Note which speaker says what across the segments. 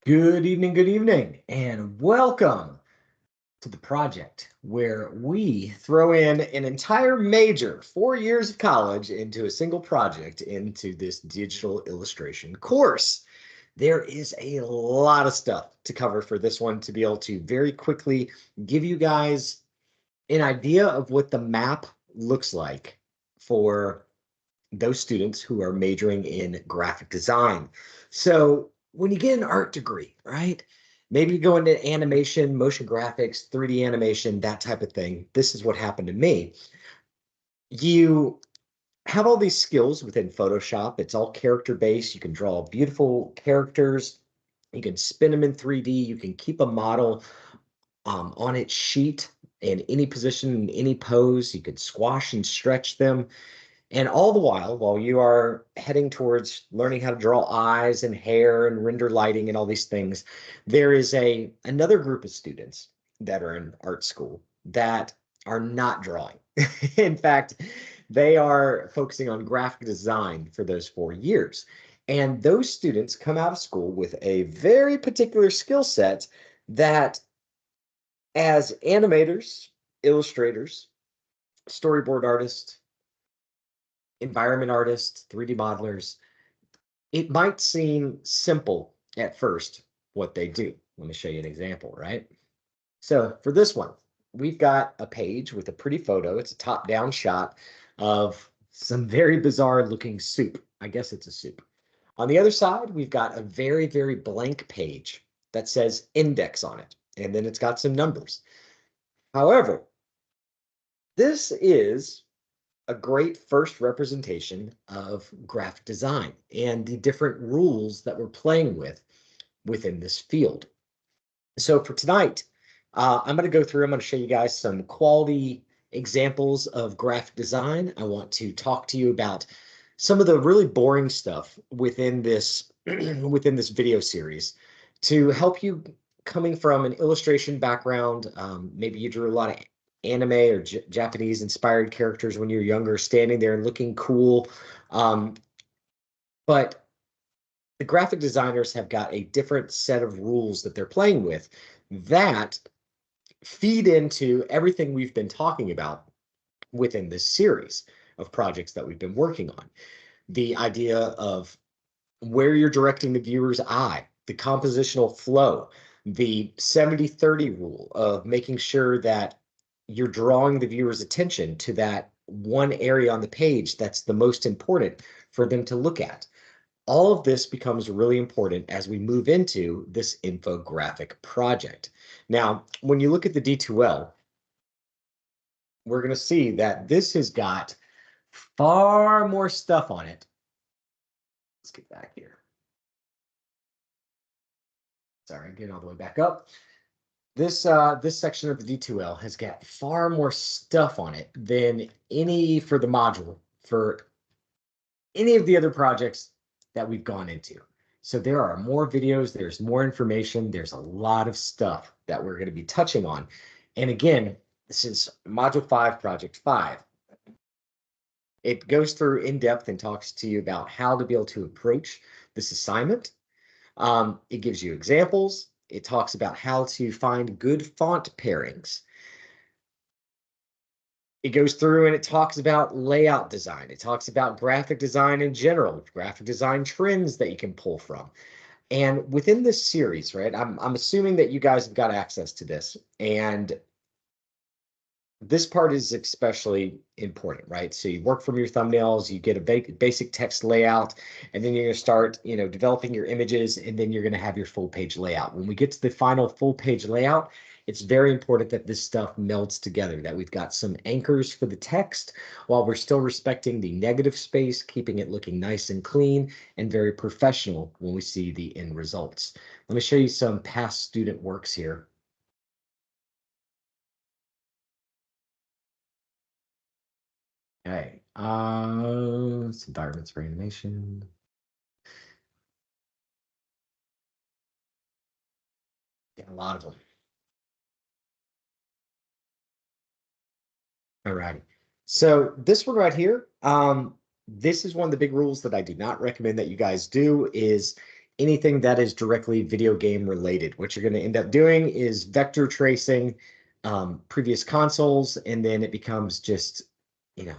Speaker 1: Good evening, and welcome to the project where we throw in an entire major, 4 years of college into a single project into this digital illustration course. There is a lot of stuff to cover for this one to be able to very quickly give you guys an idea of what the map looks like for those students who are majoring in graphic design. So when you get an art degree, right? Maybe you go into animation, motion graphics, 3D animation, that type of thing. This is what happened to me. You have all these skills within Photoshop. It's all character based. You can draw beautiful characters. You can spin them in 3D. You can keep a model on its sheet in any position, in any pose. You could squash and stretch them. And all the while you are heading towards learning how to draw eyes and hair and render lighting and all these things, there is another group of students that are in art school that are not drawing. In fact, they are focusing on graphic design for those 4 years. And those students come out of school with a very particular skill set that, as animators, illustrators, storyboard artists, environment artists, 3D modelers, it might seem simple at first what they do. Let me show you an example, right? So for this one, we've got a page with a pretty photo. It's a top-down shot of some very bizarre looking soup. I guess it's a soup. On the other side, we've got a very, very blank page that says index on it, and then it's got some numbers. However, this is a great first representation of graphic design and the different rules that we're playing with within this field. So for tonight, I'm going to go through, I'm going to show you guys some quality examples of graphic design. I want to talk to you about some of the really boring stuff within this within this video series to help you, coming from an illustration background. Maybe you drew a lot of anime or Japanese inspired characters when you're younger, standing there and looking cool. But the graphic designers have got a different set of rules that they're playing with that feed into everything we've been talking about within this series of projects that we've been working on. The idea of where you're directing the viewer's eye, the compositional flow, the 70-30 rule of making sure that you're drawing the viewer's attention to that one area on the page that's the most important for them to look at. All of this becomes really important as we move into this infographic project. Now, when you look at the D2L, we're going to see that this has got far more stuff on it. Let's get back here. Sorry, get all the way back up. This section of the D2L has got far more stuff on it than any for the module for any of the other projects that we've gone into. So there are more videos, there's more information, there's a lot of stuff that we're going to be touching on. And again, this is Module 5, Project 5. It goes through in depth and talks to you about how to be able to approach this assignment. It gives you examples. It talks about how to find good font pairings. It goes through and it talks about layout design. It talks about graphic design in general, graphic design trends that you can pull from. And within this series, right, I'm assuming that you guys have got access to this. And this part is especially important, right? So you work from your thumbnails, you get a basic text layout, and then you're going to start, developing your images, and then you're going to have your full page layout. When we get to the final full page layout, it's very important that this stuff melds together, that we've got some anchors for the text while we're still respecting the negative space, keeping it looking nice and clean and very professional when we see the end results. Let me show you some past student works here. Okay, it's environments for animation. Yeah, a lot of them. All right. So this one right here, this is one of the big rules that I do not recommend that you guys do is anything that is directly video game related. What you're going to end up doing is vector tracing previous consoles, and then it becomes just, you know,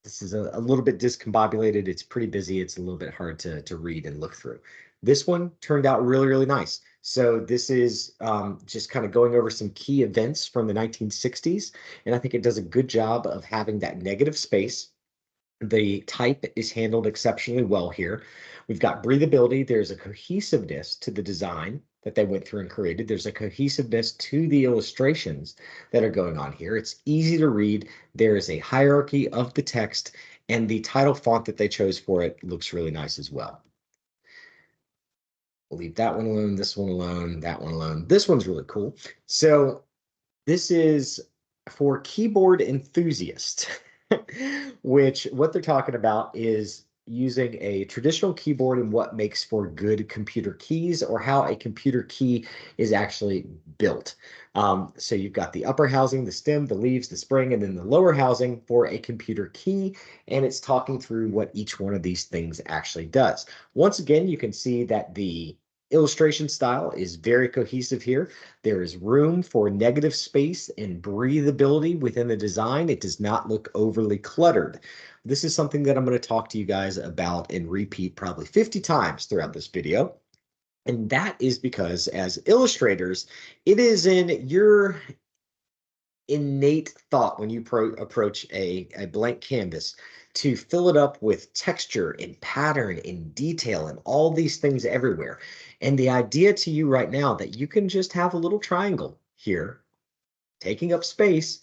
Speaker 1: this is a little bit discombobulated. It's pretty busy. It's a little bit hard to read and look through. This one turned out really, really nice. So this is just kind of going over some key events from the 1960s. And I think it does a good job of having that negative space. The type is handled exceptionally well here. We've got breathability. There's a cohesiveness to the design that they went through and created. There's a cohesiveness to the illustrations that are going on here. It's easy to read. There is a hierarchy of the text, and the title font that they chose for it looks really nice as well. We'll leave that one alone, this one alone, that one alone. This one's really cool. So this is for keyboard enthusiasts. Which what they're talking about is using a traditional keyboard and what makes for good computer keys, or how a computer key is actually built. So you've got the upper housing, the stem, the leaves, the spring, and then the lower housing for a computer key. And it's talking through what each one of these things actually does. Once again, you can see that the illustration style is very cohesive here. There is room for negative space and breathability within the design. It does not look overly cluttered. This is something that I'm going to talk to you guys about and repeat probably 50 times throughout this video. And that is because as illustrators, it is in your innate thought when you approach a blank canvas to fill it up with texture and pattern and detail and all these things everywhere. And the idea to you right now that you can just have a little triangle here, taking up space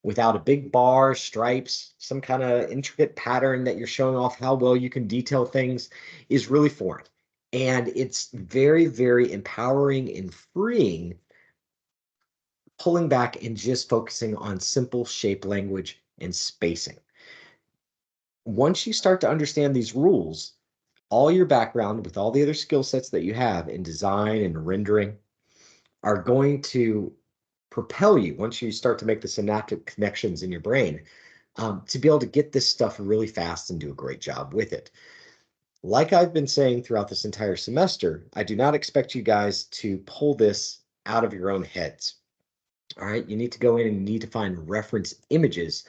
Speaker 1: without a big bar, stripes, some kind of intricate pattern that you're showing off how well you can detail things, is really foreign. And it's very, very empowering and freeing, pulling back and just focusing on simple shape language and spacing. Once you start to understand these rules, all your background with all the other skill sets that you have in design and rendering are going to propel you, once you start to make the synaptic connections in your brain, to be able to get this stuff really fast and do a great job with it. Like I've been saying throughout this entire semester, I do not expect you guys to pull this out of your own heads. All right, you need to go in and you need to find reference images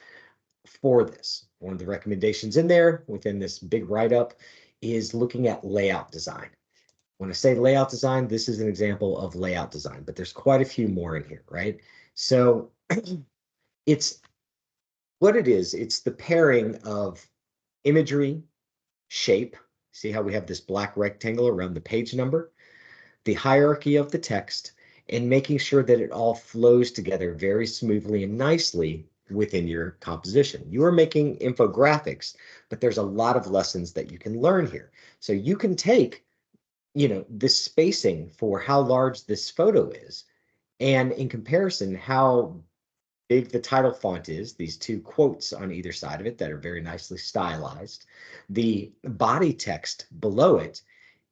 Speaker 1: for this. One of the recommendations in there within this big write-up is looking at layout design. When I say layout design, this is an example of layout design, but there's quite a few more in here, right? So it's what it is. It's the pairing of imagery, shape. See how we have this black rectangle around the page number, the hierarchy of the text, and making sure that it all flows together very smoothly and nicely within your composition. You are making infographics, but there's a lot of lessons that you can learn here. So you can take, you know, this spacing for how large this photo is, and in comparison, how big the title font is, these two quotes on either side of it that are very nicely stylized, the body text below it,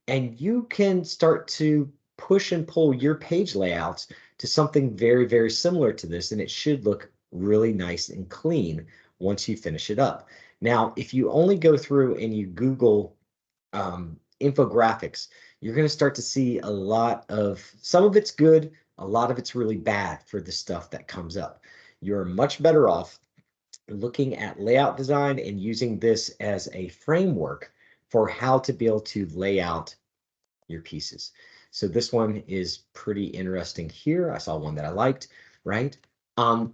Speaker 1: and you can start to push and pull your page layouts to something very, very similar to this, and it should look really nice and clean once you finish it up. Now, if you only go through and you Google infographics, you're going to start to see a lot of, some of it's good, a lot of it's really bad for the stuff that comes up. You're much better off looking at layout design and using this as a framework for how to be able to lay out your pieces. So this one is pretty interesting here. I saw one that I liked, right?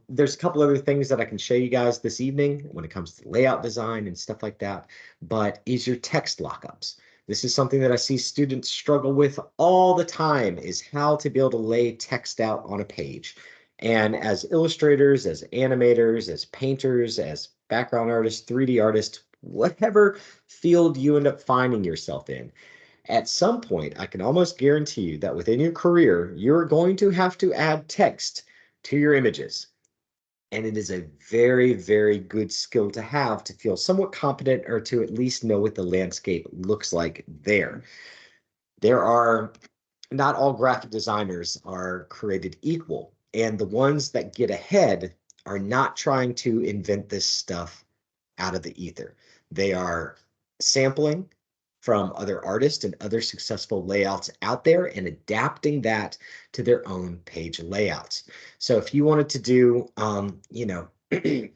Speaker 1: There's a couple other things that I can show you guys this evening when it comes to layout design and stuff like that, but is your text lockups. This is something that I see students struggle with all the time, is how to be able to lay text out on a page. And as illustrators, as animators, as painters, as background artists, 3D artists, whatever field you end up finding yourself in, at some point, I can almost guarantee you that within your career, you're going to have to add text to your images. And it is a very, very good skill to have to feel somewhat competent, or to at least know what the landscape looks like there. There are, not all graphic designers are created equal. And the ones that get ahead are not trying to invent this stuff out of the ether. They are sampling, from other artists and other successful layouts out there and adapting that to their own page layouts. So if you wanted to do, you know, an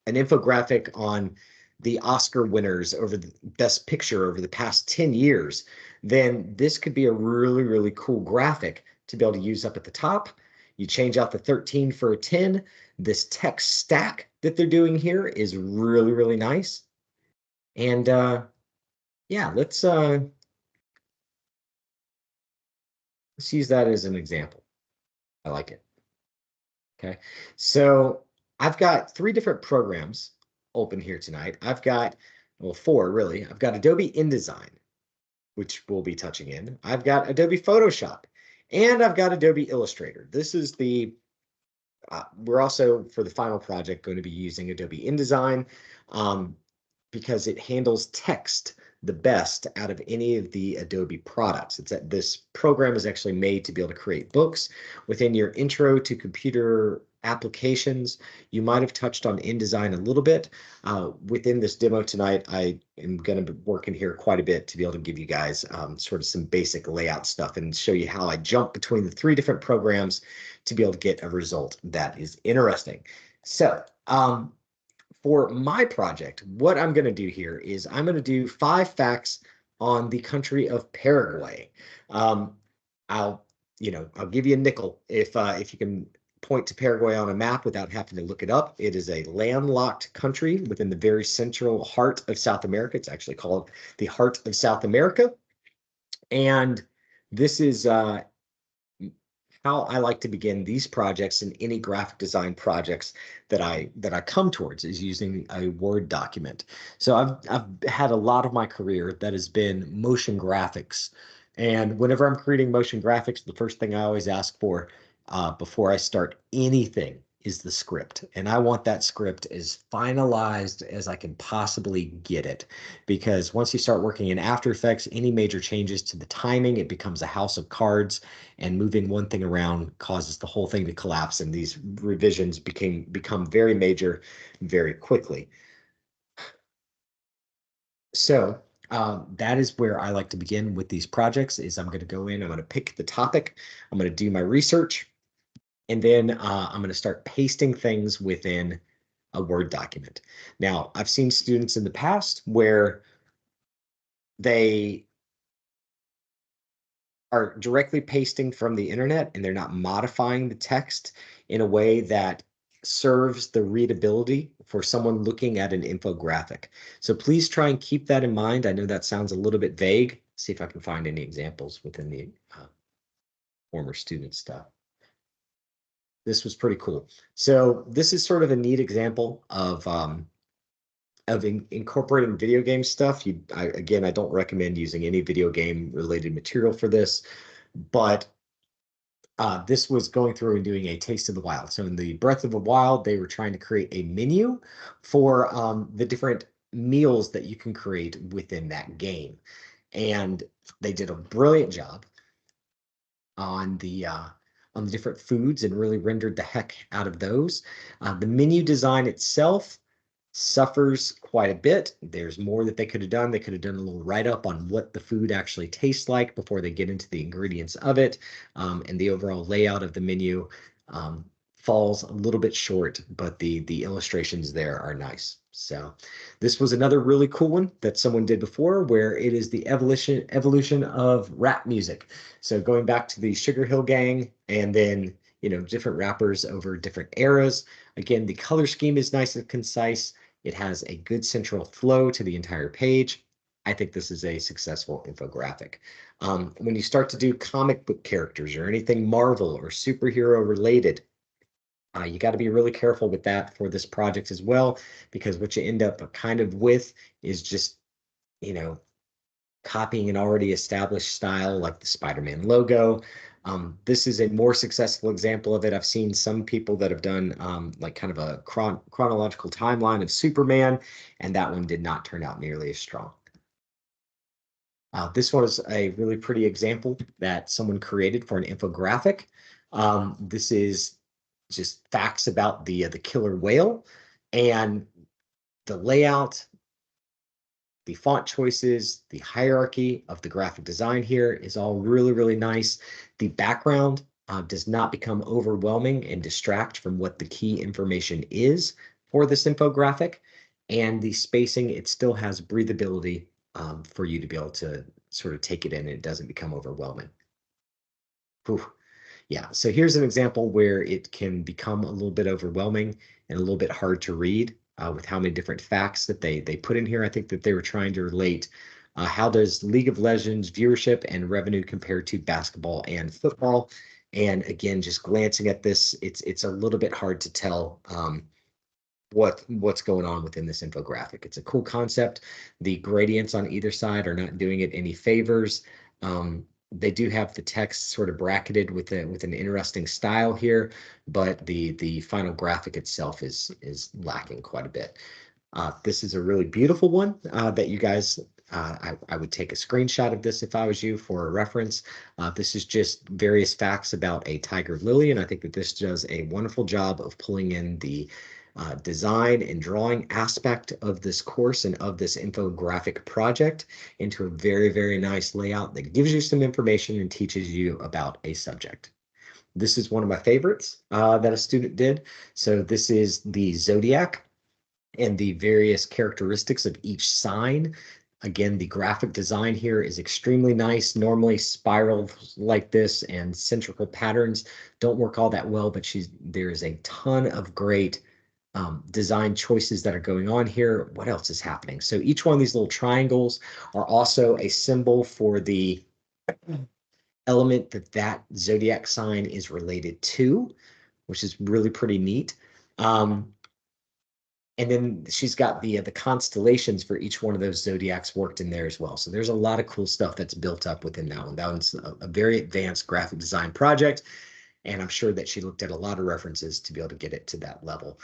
Speaker 1: infographic on the Oscar winners over the Best Picture over the past 10 years, then this could be a really, really cool graphic to be able to use up at the top. You change out the 13 for a 10. This text stack that they're doing here is really, really nice. And yeah, let's use that as an example. I like it. Okay, so I've got 3 different programs open here tonight. I've got, well, 4 really. I've got Adobe InDesign, which we'll be touching in. I've got Adobe Photoshop, and I've got Adobe Illustrator. This is the, we're also, for the final project, going to be using Adobe InDesign because it handles text the best out of any of the Adobe products. It's that this program is actually made to be able to create books. Within your intro to computer applications, you might have touched on InDesign a little bit. Within this demo tonight, I am going to be working here quite a bit to be able to give you guys sort of some basic layout stuff and show you how I jump between the 3 different programs to be able to get a result that is interesting. So, for my project, what I'm going to do here is I'm going to do 5 facts on the country of Paraguay. I'll give you a nickel if you can point to Paraguay on a map without having to look it up. It is a landlocked country within the very central heart of South America. It's actually called the heart of South America. And this is how I like to begin these projects and any graphic design projects that I come towards is using a Word document. So I've had a lot of my career that has been motion graphics. And whenever I'm creating motion graphics, the first thing I always ask for before I start anything is the script. And I want that script as finalized as I can possibly get it. Because once you start working in After Effects, any major changes to the timing, it becomes a house of cards, and moving one thing around causes the whole thing to collapse. And these revisions become very major very quickly. So that is where I like to begin with these projects is I'm going to go in, I'm going to pick the topic, I'm going to do my research, and then I'm going to start pasting things within a Word document. Now, I've seen students in the past where they are directly pasting from the internet and they're not modifying the text in a way that serves the readability for someone looking at an infographic. So please try and keep that in mind. I know that sounds a little bit vague. See if I can find any examples within the former student stuff. This was pretty cool. So this is sort of a neat example of incorporating video game stuff. Again, I don't recommend using any video game related material for this, but this was going through and doing a Taste of the Wild. So in the Breath of the Wild, they were trying to create a menu for the different meals that you can create within that game. And they did a brilliant job on the different foods and really rendered the heck out of those. The menu design itself suffers quite a bit. There's more that they could have done. They could have done a little write-up on what the food actually tastes like before they get into the ingredients of it. And the overall layout of the menu falls a little bit short, but the illustrations there are nice. So this was another really cool one that someone did before, where it is the evolution of rap music. So going back to the Sugar Hill Gang and then different rappers over different eras. Again, the color scheme is nice and concise. It has a good central flow to the entire page. I think this is a successful infographic. When you start to do comic book characters or anything Marvel or superhero related, you got to be really careful with that for this project as well, because what you end up kind of with is just, copying an already established style like the Spider-Man logo. This is a more successful example of it. I've seen some people that have done like kind of a chronological timeline of Superman, and that one did not turn out nearly as strong. This one is a really pretty example that someone created for an infographic. This is just facts about the killer whale, and the layout, the font choices, the hierarchy of the graphic design here is all really, really nice. The background does not become overwhelming and distract from what the key information is for this infographic. And the spacing, it still has breathability for you to be able to sort of take it in and it doesn't become overwhelming. Whew. Yeah, so here's an example where it can become a little bit overwhelming and a little bit hard to read with how many different facts that they put in here. I think that they were trying to relate how does League of Legends viewership and revenue compare to basketball and football. And again, just glancing at this, it's a little bit hard to tell what's going on within this infographic. It's a cool concept. The gradients on either side are not doing it any favors. They do have the text sort of bracketed with an interesting style here, but the final graphic itself is lacking quite a bit. This is a really beautiful one that you guys, I would take a screenshot of this if I was you for a reference. This is just various facts about a tiger lily, and I think that this does a wonderful job of pulling in the design and drawing aspect of this course and of this infographic project into a very, very nice layout that gives you some information and teaches you about a subject. This is one of my favorites that a student did. So this is the zodiac and the various characteristics of each sign. Again, the graphic design here is extremely nice. Normally spirals like this and symmetrical patterns don't work all that well, but there is a ton of great design choices that are going on here. What else is happening? So each one of these little triangles are also a symbol for the element that zodiac sign is related to, which is really pretty neat. And then she's got the constellations for each one of those zodiacs worked in there as well. So there's a lot of cool stuff that's built up within that one. That one's a very advanced graphic design project. And I'm sure that she looked at a lot of references to be able to get it to that level.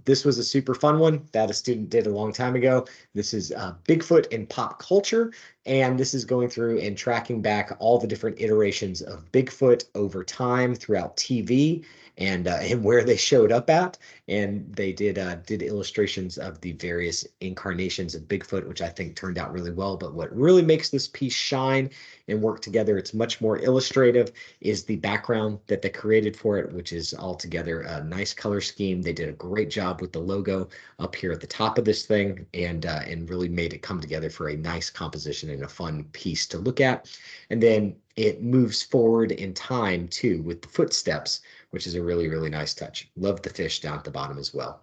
Speaker 1: This was a super fun one that a student did a long time ago. This is Bigfoot in pop culture. And this is going through and tracking back all the different iterations of Bigfoot over time throughout TV and where they showed up at. And they did illustrations of the various incarnations of Bigfoot, which I think turned out really well. But what really makes this piece shine and work together, it's much more illustrative, is the background that they created for it, which is altogether a nice color scheme. They did a great job with the logo up here at the top of this thing and really made it come together for a nice composition and a fun piece to look at. And then it moves forward in time too with the footsteps, which is a really, really nice touch. Love the fish down at the bottom as well.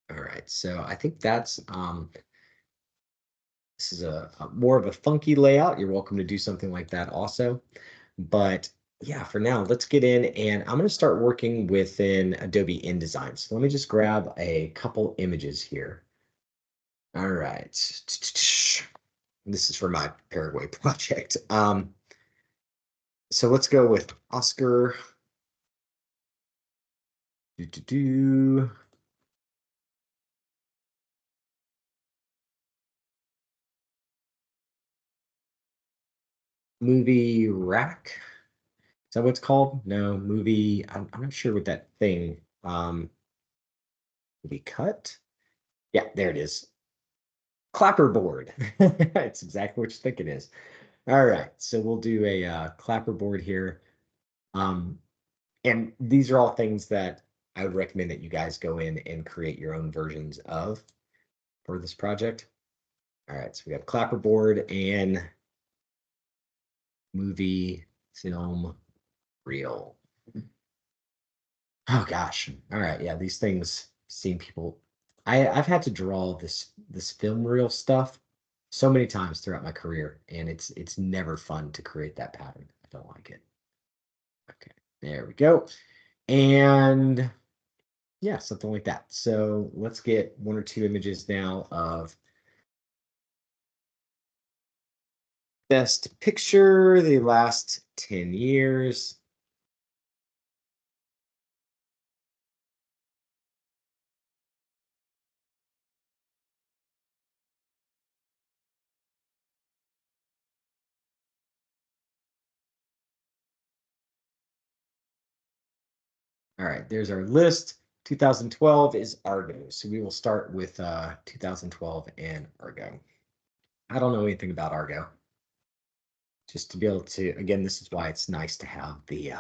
Speaker 1: All right, so I think that's this is a more of a funky layout. You're welcome to do something like that also. But yeah, for now, let's get in and I'm going to start working within Adobe InDesign. So let me just grab a couple images here. All right. This is for my Paraguay project. So let's go with Oscar. Movie rack. Is that what it's called? No, movie. I'm not sure what that thing. Movie cut. Yeah, there it is. Clapperboard. It's exactly what you think it is. All right, so we'll do a clapperboard here. And these are all things that I would recommend that you guys go in and create your own versions of for this project. All right, so we got clapperboard and movie, film, reel. Oh gosh. All right, yeah, these things seem people. I've had to draw this film reel stuff so many times throughout my career, and it's never fun to create that pattern. I don't like it. Okay, there we go. And yeah, something like that. So let's get one or two images now of best picture the last 10 years. All right, there's our list. 2012 is Argo. So we will start with 2012 and Argo. I don't know anything about Argo. Just to be able to, again, this is why it's nice to have the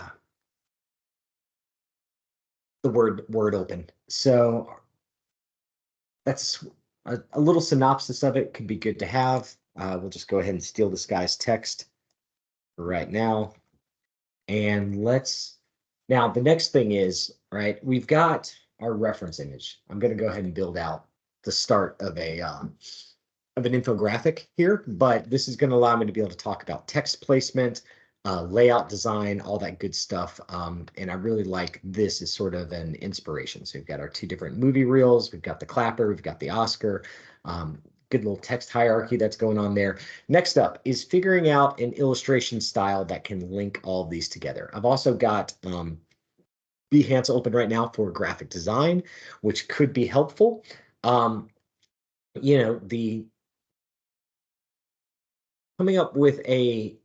Speaker 1: word open. So that's a little synopsis of it could be good to have. We'll just go ahead and steal this guy's text right now. And now the next thing is, right, we've got our reference image. I'm going to go ahead and build out the start of an infographic here, but this is going to allow me to be able to talk about text placement, layout design, all that good stuff. And I really like this as sort of an inspiration. So we've got our two different movie reels. We've got the clapper. We've got the Oscar. Good little text hierarchy that's going on there. Next up is figuring out an illustration style that can link all of these together. I've also got Behance open right now for graphic design, which could be helpful. You know, coming up with a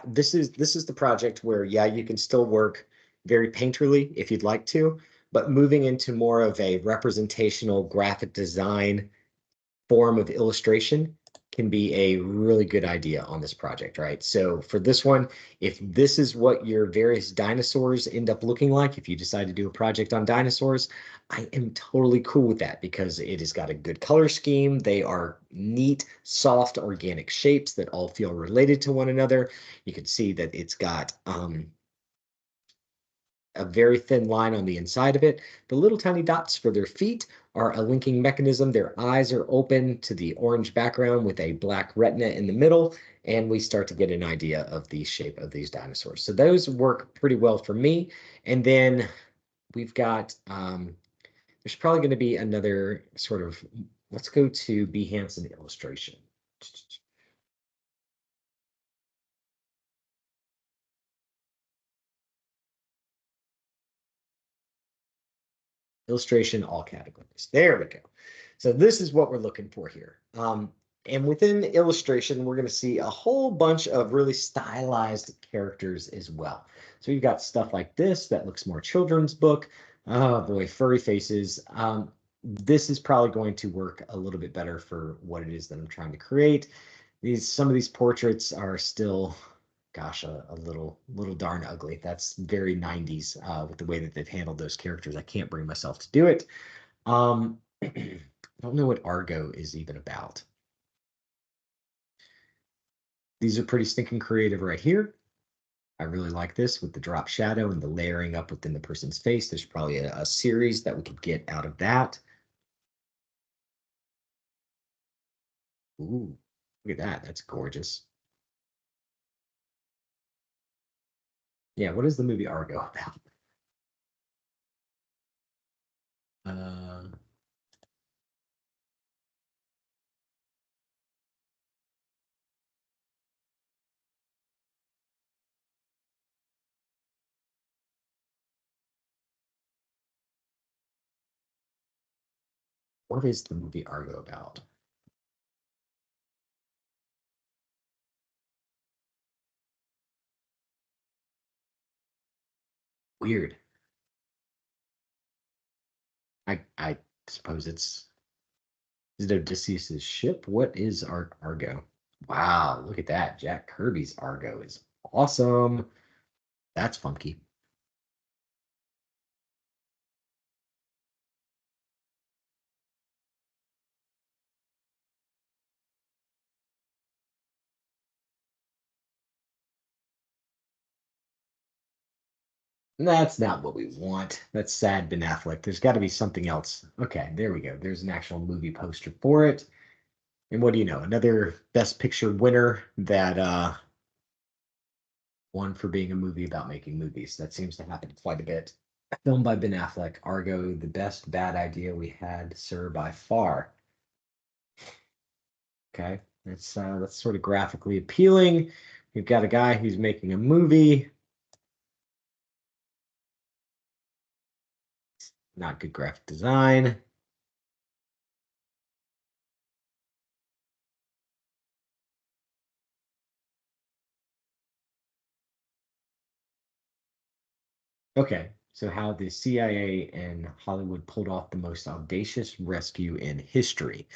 Speaker 1: this is the project where, yeah, you can still work very painterly if you'd like to, but moving into more of a representational graphic design form of illustration can be a really good idea on this project, right? So for this one, if this is what your various dinosaurs end up looking like, if you decide to do a project on dinosaurs, I am totally cool with that because it has got a good color scheme. They are neat, soft, organic shapes that all feel related to one another. You can see that it's got a very thin line on the inside of it. The little tiny dots for their feet are a linking mechanism. Their eyes are open to the orange background with a black retina in the middle, and we start to get an idea of the shape of these dinosaurs. So those work pretty well for me. And then we've got, there's probably going to be another sort of, let's go to Behance and illustration. Illustration, all categories. There we go. So this is what we're looking for here. And within illustration, we're going to see a whole bunch of really stylized characters as well. So you've got stuff like this that looks more children's book. Oh boy, furry faces. This is probably going to work a little bit better for what it is that I'm trying to create. Some of these portraits are still, gosh, a little darn ugly. That's very 90s with the way that they've handled those characters. I can't bring myself to do it. I don't know what Argo is even about. These are pretty stinking creative right here. I really like this with the drop shadow and the layering up within the person's face. There's probably a series that we could get out of that. Ooh, look at that. That's gorgeous. Yeah, what is the movie Argo about? Uh, what is the movie Argo about? Weird. I suppose it's, is it Odysseus's ship? What is Argo? Wow, look at that. Jack Kirby's Argo is awesome. That's funky. That's not what we want. That's sad, Ben Affleck. There's got to be something else. Okay, there we go. There's an actual movie poster for it. And what do you know? Another Best Picture winner that won for being a movie about making movies. That seems to happen quite a bit. Filmed by Ben Affleck, Argo, the best bad idea we had, sir, by far. Okay, that's sort of graphically appealing. We've got a guy who's making a movie. Not good graphic design. Okay, So how the CIA and Hollywood pulled off the most audacious rescue in history.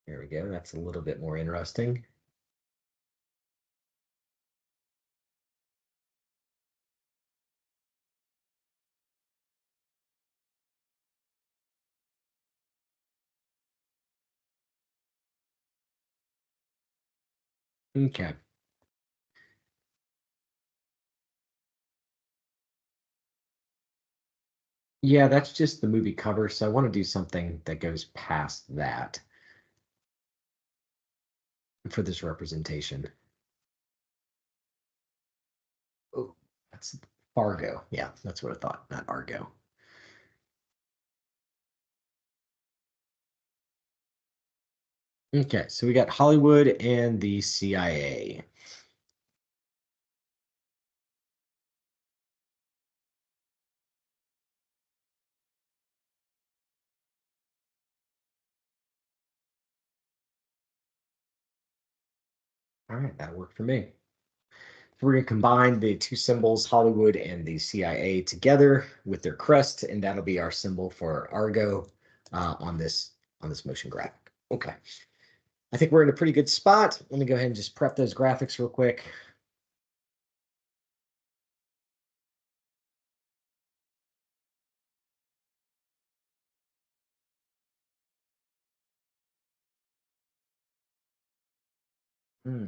Speaker 1: There we go. That's a little bit more interesting. Okay. Yeah, that's just the movie cover. So I want to do something that goes past that for this representation. Oh, that's Fargo. Yeah, that's what I thought, not Argo. Okay, so we got Hollywood and the CIA. All right, that worked for me. We're going to combine the two symbols, Hollywood and the CIA, together with their crest, and that'll be our symbol for Argo on this motion graphic. Okay, I think we're in a pretty good spot. Let me go ahead and just prep those graphics real quick. Hmm.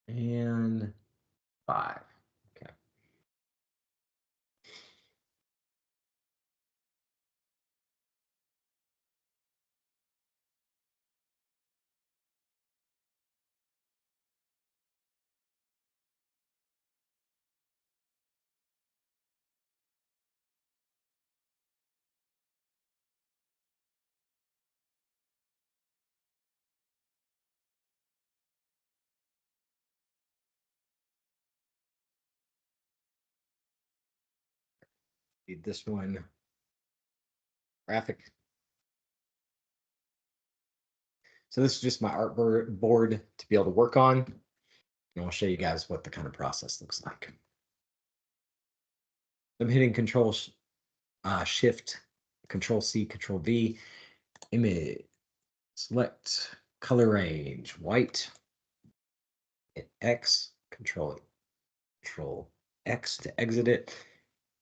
Speaker 1: And 5. Okay. Need this one graphic. So this is just my board to be able to work on. And I'll show you guys what the kind of process looks like. I'm hitting Control Shift, Control C, Control V, image, select color range, white, hit X, Control X to exit it.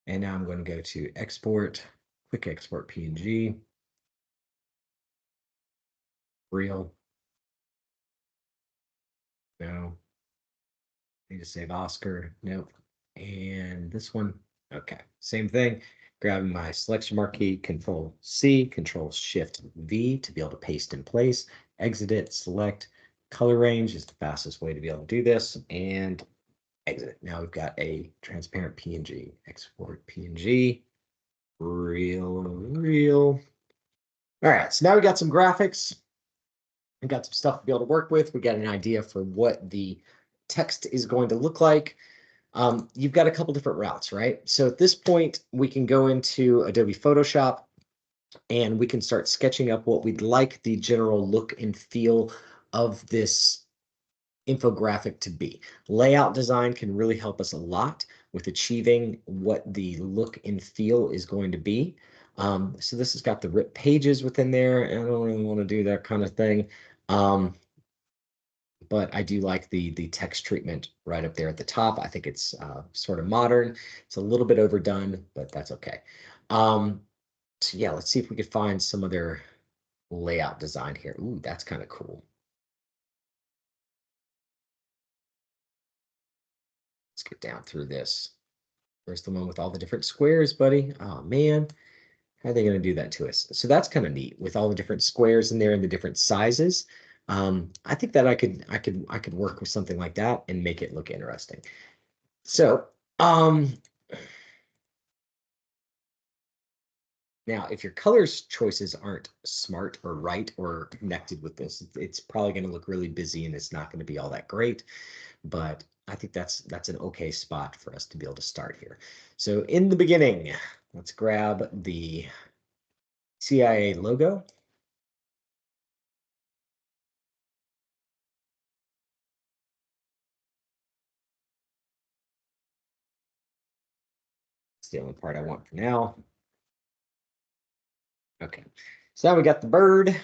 Speaker 1: And now I'm going to go to export, quick export PNG, real. No. Need to save Oscar. Nope. And this one. Okay. Same thing. Grabbing my selection marquee, Control C, Control Shift V to be able to paste in place. Exit it, select color range is the fastest way to be able to do this. And exit. Now we've got a transparent PNG. Export PNG. Real. All right. So now we got some graphics. We got some stuff to be able to work with. We got an idea for what the text is going to look like. You've got a couple different routes, right? So at this point, we can go into Adobe Photoshop and we can start sketching up what we'd like the general look and feel of this infographic to be. Layout design can really help us a lot with achieving what the look and feel is going to be. So this has got the ripped pages within there, and I don't really want to do that kind of thing. But I do like the text treatment right up there at the top. I think it's sort of modern. It's a little bit overdone, but that's okay. So yeah, let's see if we could find some other layout design here. Ooh, that's kind of cool. Let's get down through this. Where's the one with all the different squares, buddy? Oh man, how are they going to do that to us? So that's kind of neat with all the different squares in there and the different sizes. I think that I could work with something like that and make it look interesting. So, now, if your colors choices aren't smart or right or connected with this, it's probably going to look really busy and it's not going to be all that great. But I think that's an okay spot for us to be able to start here. So in the beginning, let's grab the CIA logo. the only part I want for now. Okay, so now we got the bird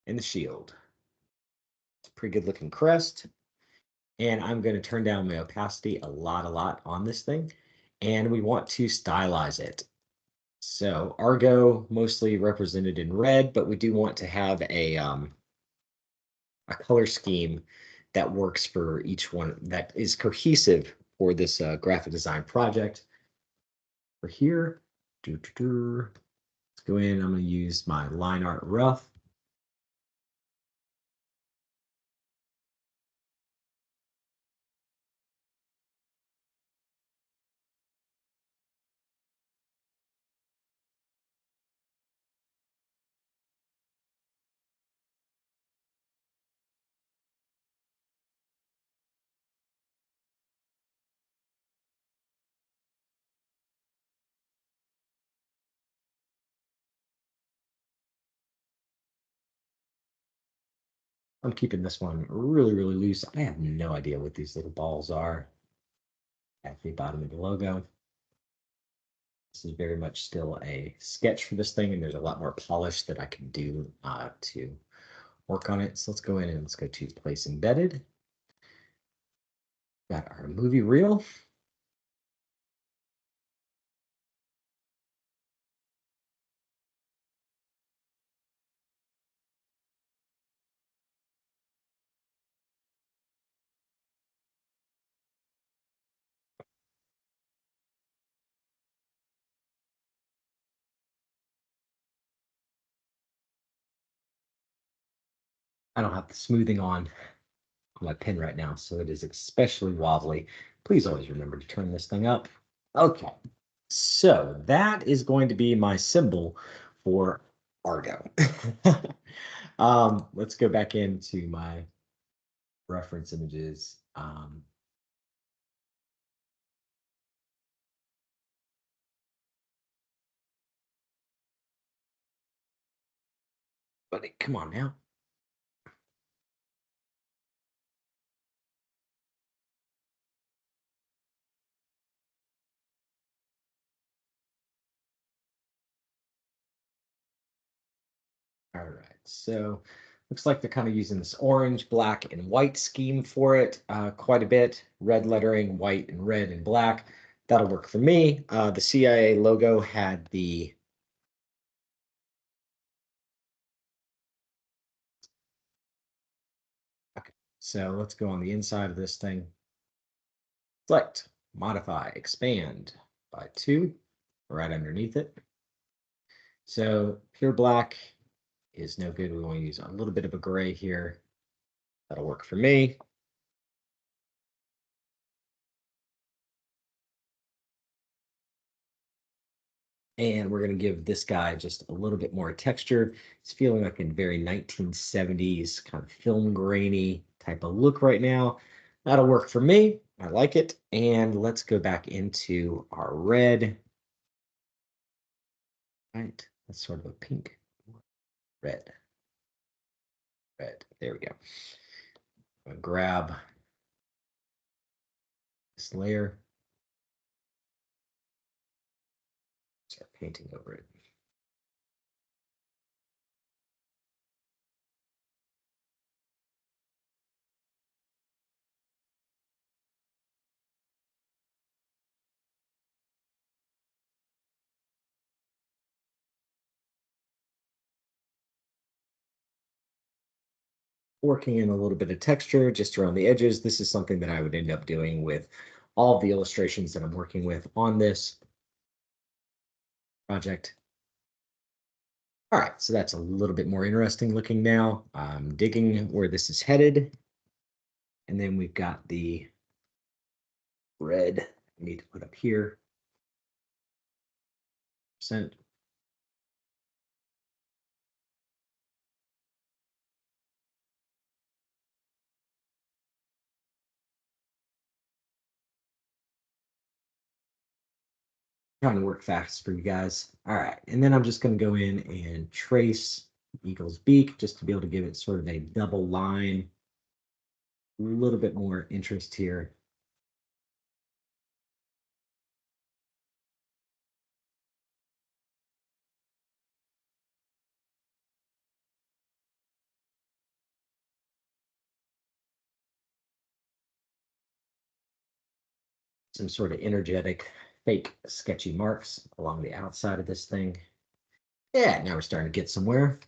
Speaker 1: and the shield. It's a pretty good looking crest. And I'm going to turn down my opacity a lot on this thing. And we want to stylize it. So Argo mostly represented in red, but we do want to have a color scheme that works for each one, that is cohesive for this graphic design project. For here, let's go in. I'm going to use my line art rough. I'm keeping this one really loose. I have no idea what these little balls are at the bottom of the logo. This is very much still a sketch for this thing, and there's a lot more polish that I can do to work on it. So let's go in and let's go to place embedded. Got our movie reel. I don't have the smoothing on my pen right now, so it is especially wobbly. Please always remember to turn this thing up. Okay, so that is going to be my symbol for Argo. Let's go back into my reference images. Buddy, come on now. All right, so looks like they're kind of using this orange, black, and white scheme for it quite a bit. Red lettering, white and red and black. That'll work for me. The CIA logo had the okay. So let's go on the inside of this thing. Select, modify, expand by 2, right underneath it. So pure black is no good. We want to use a little bit of a gray here. That'll work for me. And we're going to give this guy just a little bit more texture. It's feeling like a very 1970s kind of film grainy type of look right now. That'll work for me. I like it. And let's go back into our red. Right, that's sort of a pink. Red. Red. There we go. I'm going to grab this layer. Start painting over it. Working in a little bit of texture just around the edges. This is something that I would end up doing with all of the illustrations that I'm working with on this project. All right, so that's a little bit more interesting looking now. I'm digging where this is headed. And then we've got the red I need to put up here. Percent. Trying to work fast for you guys. All right, and then I'm just going to go in and trace eagle's beak just to be able to give it sort of a double line. A little bit more interest here. some sort of energetic, fake, sketchy marks along the outside of this thing. Yeah, now we're starting to get somewhere.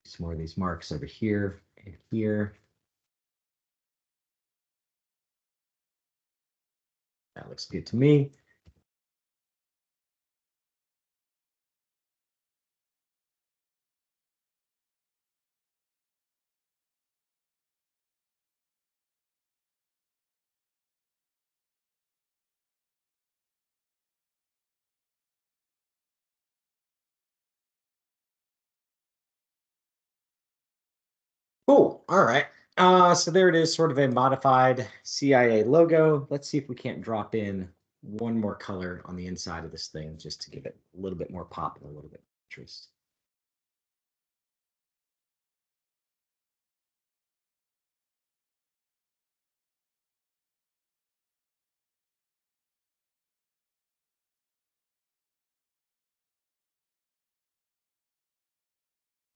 Speaker 1: Some more of these marks over here and here. That looks good to me. Cool. All right. So there it is, sort of a modified CIA logo. Let's see if we can't drop in one more color on the inside of this thing just to give it a little bit more pop and a little bit of interest.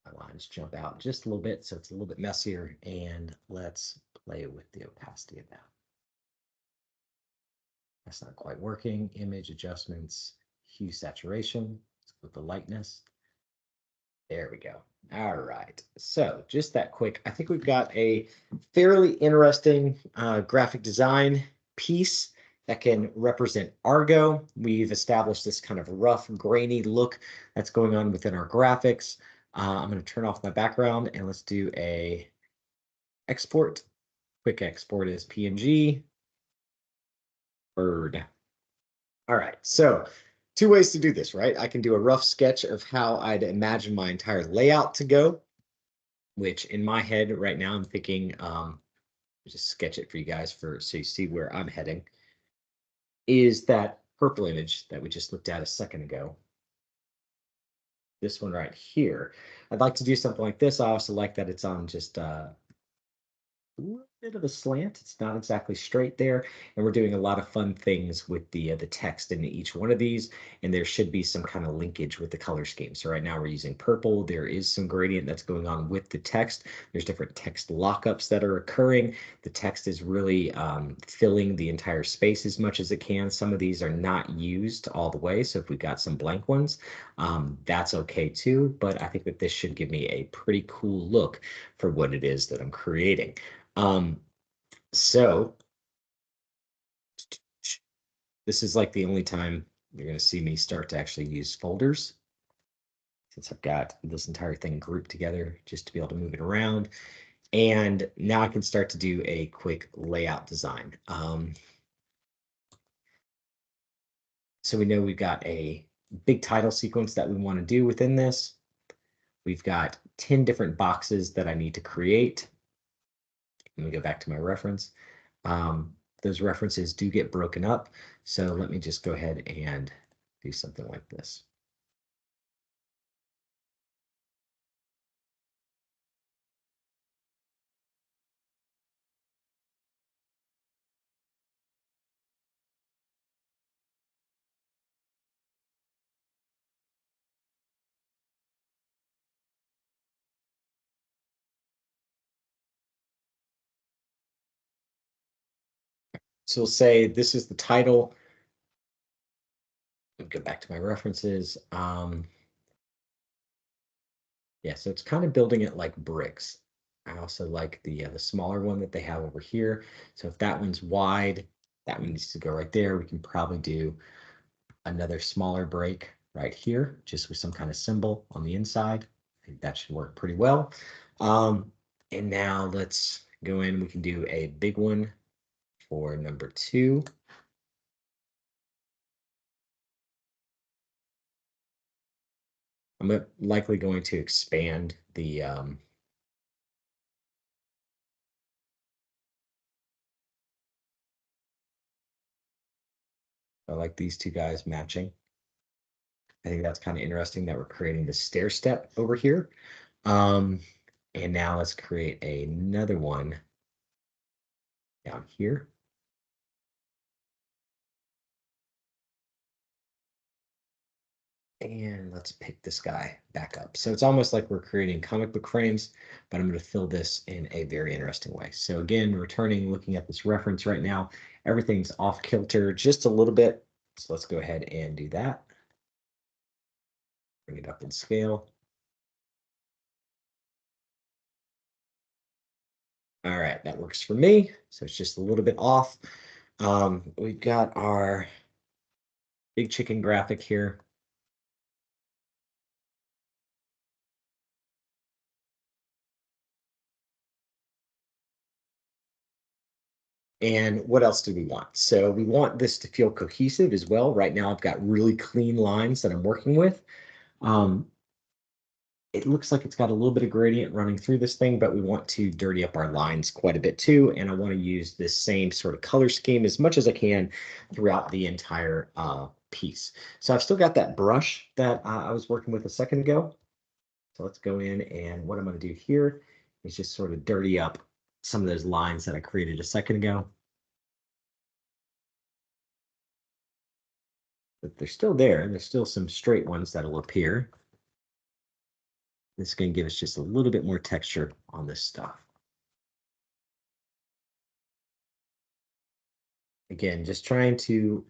Speaker 1: My lines jump out just a little bit, so it's a little bit messier. And let's play with the opacity of that. That's not quite working. Image adjustments, hue saturation. Let's go with the lightness. There we go. All right. So just that quick, I think we've got a fairly interesting graphic design piece that can represent Argo. We've established this kind of rough, grainy look that's going on within our graphics. I'm going to turn off my background and let's do a export. Quick export is PNG. Bird. All right. So two ways to do this, right? I can do a rough sketch of how I'd imagine my entire layout to go, which in my head right now, I'm thinking, just sketch it for you guys so you see where I'm heading, is that purple image that we just looked at a second ago. This one right here. I'd like to do something like this. I also like that it's on just a little bit of a slant. It's not exactly straight there, and we're doing a lot of fun things with the text in each one of these, and there should be some kind of linkage with the color scheme. So right now we're using purple. There is some gradient that's going on with the text. There's different text lockups that are occurring. The text is really filling the entire space as much as it can. Some of these are not used all the way, so if we've got some blank ones, that's okay too, but I think that this should give me a pretty cool look for what it is that I'm creating. So this is like the only time you're going to see me start to actually use folders, since I've got this entire thing grouped together just to be able to move it around. And now I can start to do a quick layout design. So we know we've got a big title sequence that we want to do within this. We've got 10 different boxes that I need to create. Let me go back to my reference. Those references do get broken up. So let me just go ahead and do something like this. So we'll say this is the title. Go back to my references. Yeah, so it's kind of building it like bricks. I also like the smaller one that they have over here. So if that one's wide, that one needs to go right there. We can probably do another smaller break right here, just with some kind of symbol on the inside. I think that should work pretty well. And now let's go in. We can do a big one for number 2. I'm likely going to expand the I like these two guys matching. I think that's kind of interesting that we're creating the stair step over here. And now let's create another one down here. And let's pick this guy back up. So it's almost like we're creating comic book frames, but I'm going to fill this in a very interesting way. So again, returning, looking at this reference right now, everything's off kilter just a little bit. So let's go ahead and do that. Bring it up in scale. All right, that works for me. So it's just a little bit off. We've got our big chicken graphic here. And what else do we want? So we want this to feel cohesive as well. Right now, I've got really clean lines that I'm working with. It looks like it's got a little bit of gradient running through this thing, but we want to dirty up our lines quite a bit too. And I want to use this same sort of color scheme as much as I can throughout the entire piece. So I've still got that brush that I was working with a second ago. So let's go in, and what I'm going to do here is just sort of dirty up some of those lines that I created a second ago. But they're still there. There's still some straight ones that'll appear. This is going to give us just a little bit more texture on this stuff. Again, just trying to,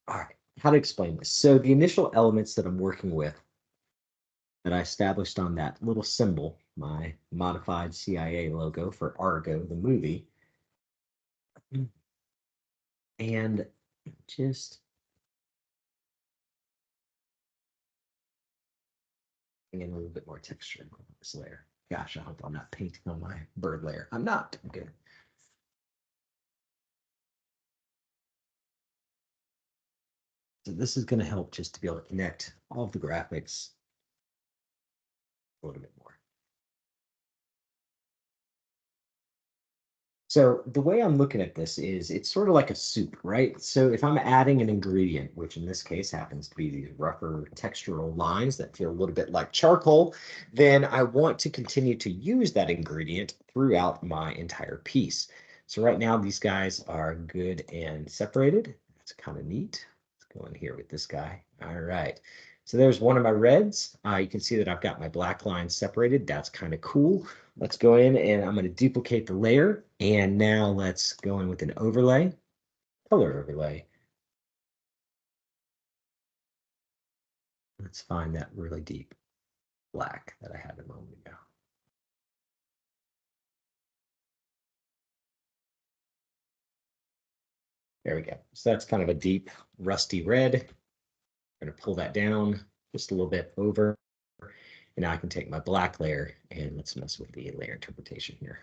Speaker 1: all right, how to explain this. So the initial elements that I'm working with that I established on that little symbol, my modified CIA logo for Argo, the movie, and just bring in a little bit more texture on this layer. Gosh, I hope I'm not painting on my bird layer. I'm not. Okay. So this is going to help just to be able to connect all of the graphics a little bit more. So the way I'm looking at this is it's sort of like a soup, right? So if I'm adding an ingredient, which in this case happens to be these rougher textural lines that feel a little bit like charcoal, then I want to continue to use that ingredient throughout my entire piece. So right now these guys are good and separated. That's kind of neat. Let's go in here with this guy. All right. So there's one of my reds. You can see that I've got my black lines separated. That's kind of cool. Let's go in, and I'm going to duplicate the layer. And now let's go in with an overlay, color overlay. Let's find that really deep black that I had a moment ago. There we go. So that's kind of a deep rusty red. I'm going to pull that down just a little bit over. And now I can take my black layer and let's mess with the layer interpretation here.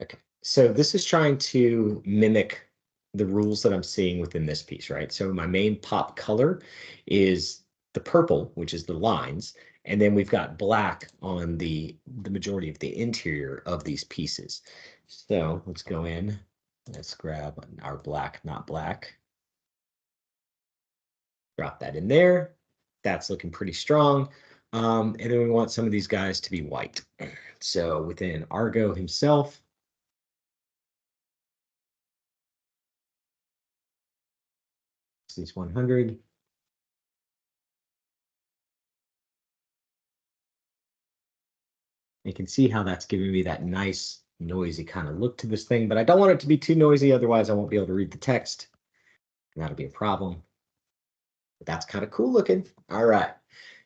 Speaker 1: Okay, so this is trying to mimic the rules that I'm seeing within this piece, right? So my main pop color is the purple, which is the lines, and then we've got black on the majority of the interior of these pieces. So let's go in, let's grab our black, not black, drop that in there. That's looking pretty strong. And then we want some of these guys to be white. So within Argo himself, these 100. You can see how that's giving me that nice noisy kind of look to this thing, but I don't want it to be too noisy, otherwise I won't be able to read the text. And that'll be a problem. But that's kind of cool looking. All right.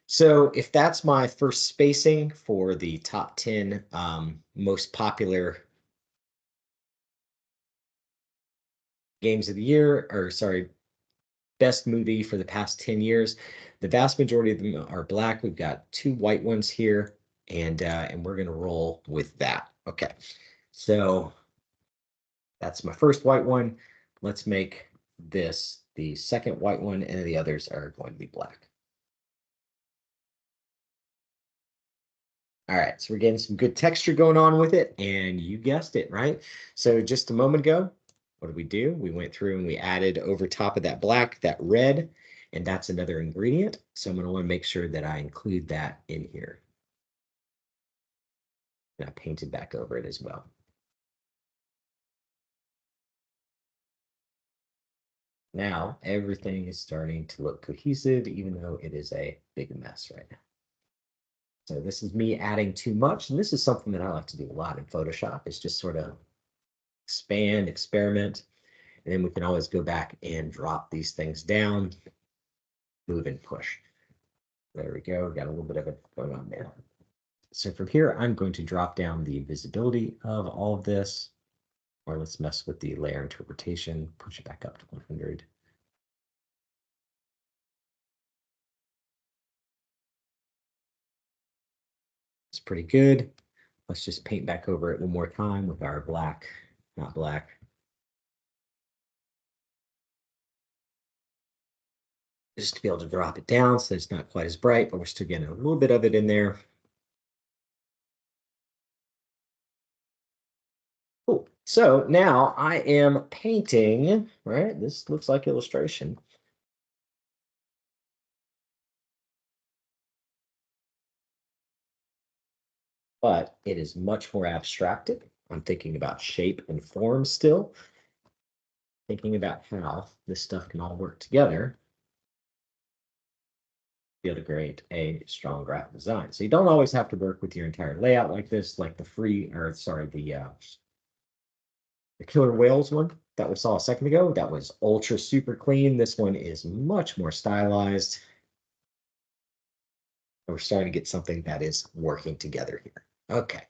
Speaker 1: So if that's my first spacing for the top 10 most popular games of the year, or sorry, best movie for the past 10 years, the vast majority of them are black. We've got two white ones here, and we're going to roll with that. Okay. So that's my first white one. Let's make this the second white one, and the others are going to be black. All right, so we're getting some good texture going on with it, and you guessed it, right? So just a moment ago, what did we do? We went through and we added over top of that black, that red, and that's another ingredient. So I'm going to want to make sure that I include that in here. And I painted back over it as well. Now everything is starting to look cohesive, even though it is a big mess right now. So this is me adding too much, and this is something that I like to do a lot in Photoshop. It's just sort of expand, experiment, and then we can always go back and drop these things down, move and push. There we go. Got a little bit of it going on there. So from here, I'm going to drop down the visibility of all of this, or let's mess with the layer interpretation, push it back up to 100. It's pretty good. Let's just paint back over it one more time with our black, not black. Just to be able to drop it down so it's not quite as bright, but we're still getting a little bit of it in there. Cool. So now I am painting, right? This looks like illustration. But it is much more abstracted. I'm thinking about shape and form still, thinking about how this stuff can all work together to be able to create a strong graphic design. So you don't always have to work with your entire layout like this, like the killer whales one that we saw a second ago. That was ultra super clean. This one is much more stylized. We're starting to get something that is working together here. Okay,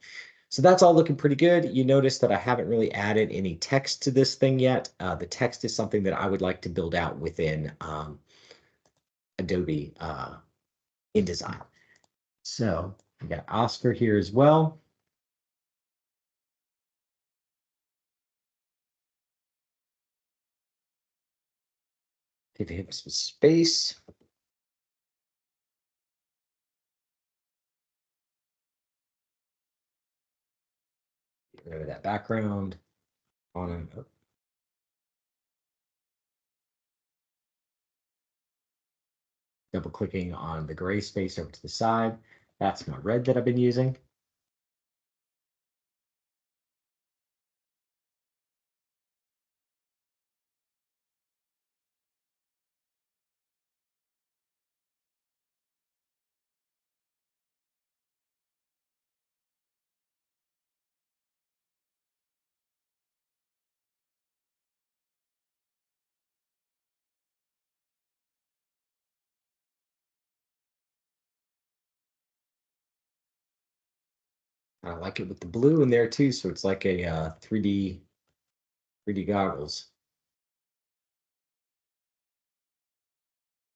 Speaker 1: so that's all looking pretty good. You notice that I haven't really added any text to this thing yet. The text is something that I would like to build out within Adobe InDesign. So we got Oscar here as well. Give him some space. Get rid of that background on him. Oh. Double clicking on the gray space over to the side. That's my red that I've been using. I like it with the blue in there too, so it's like a 3D goggles.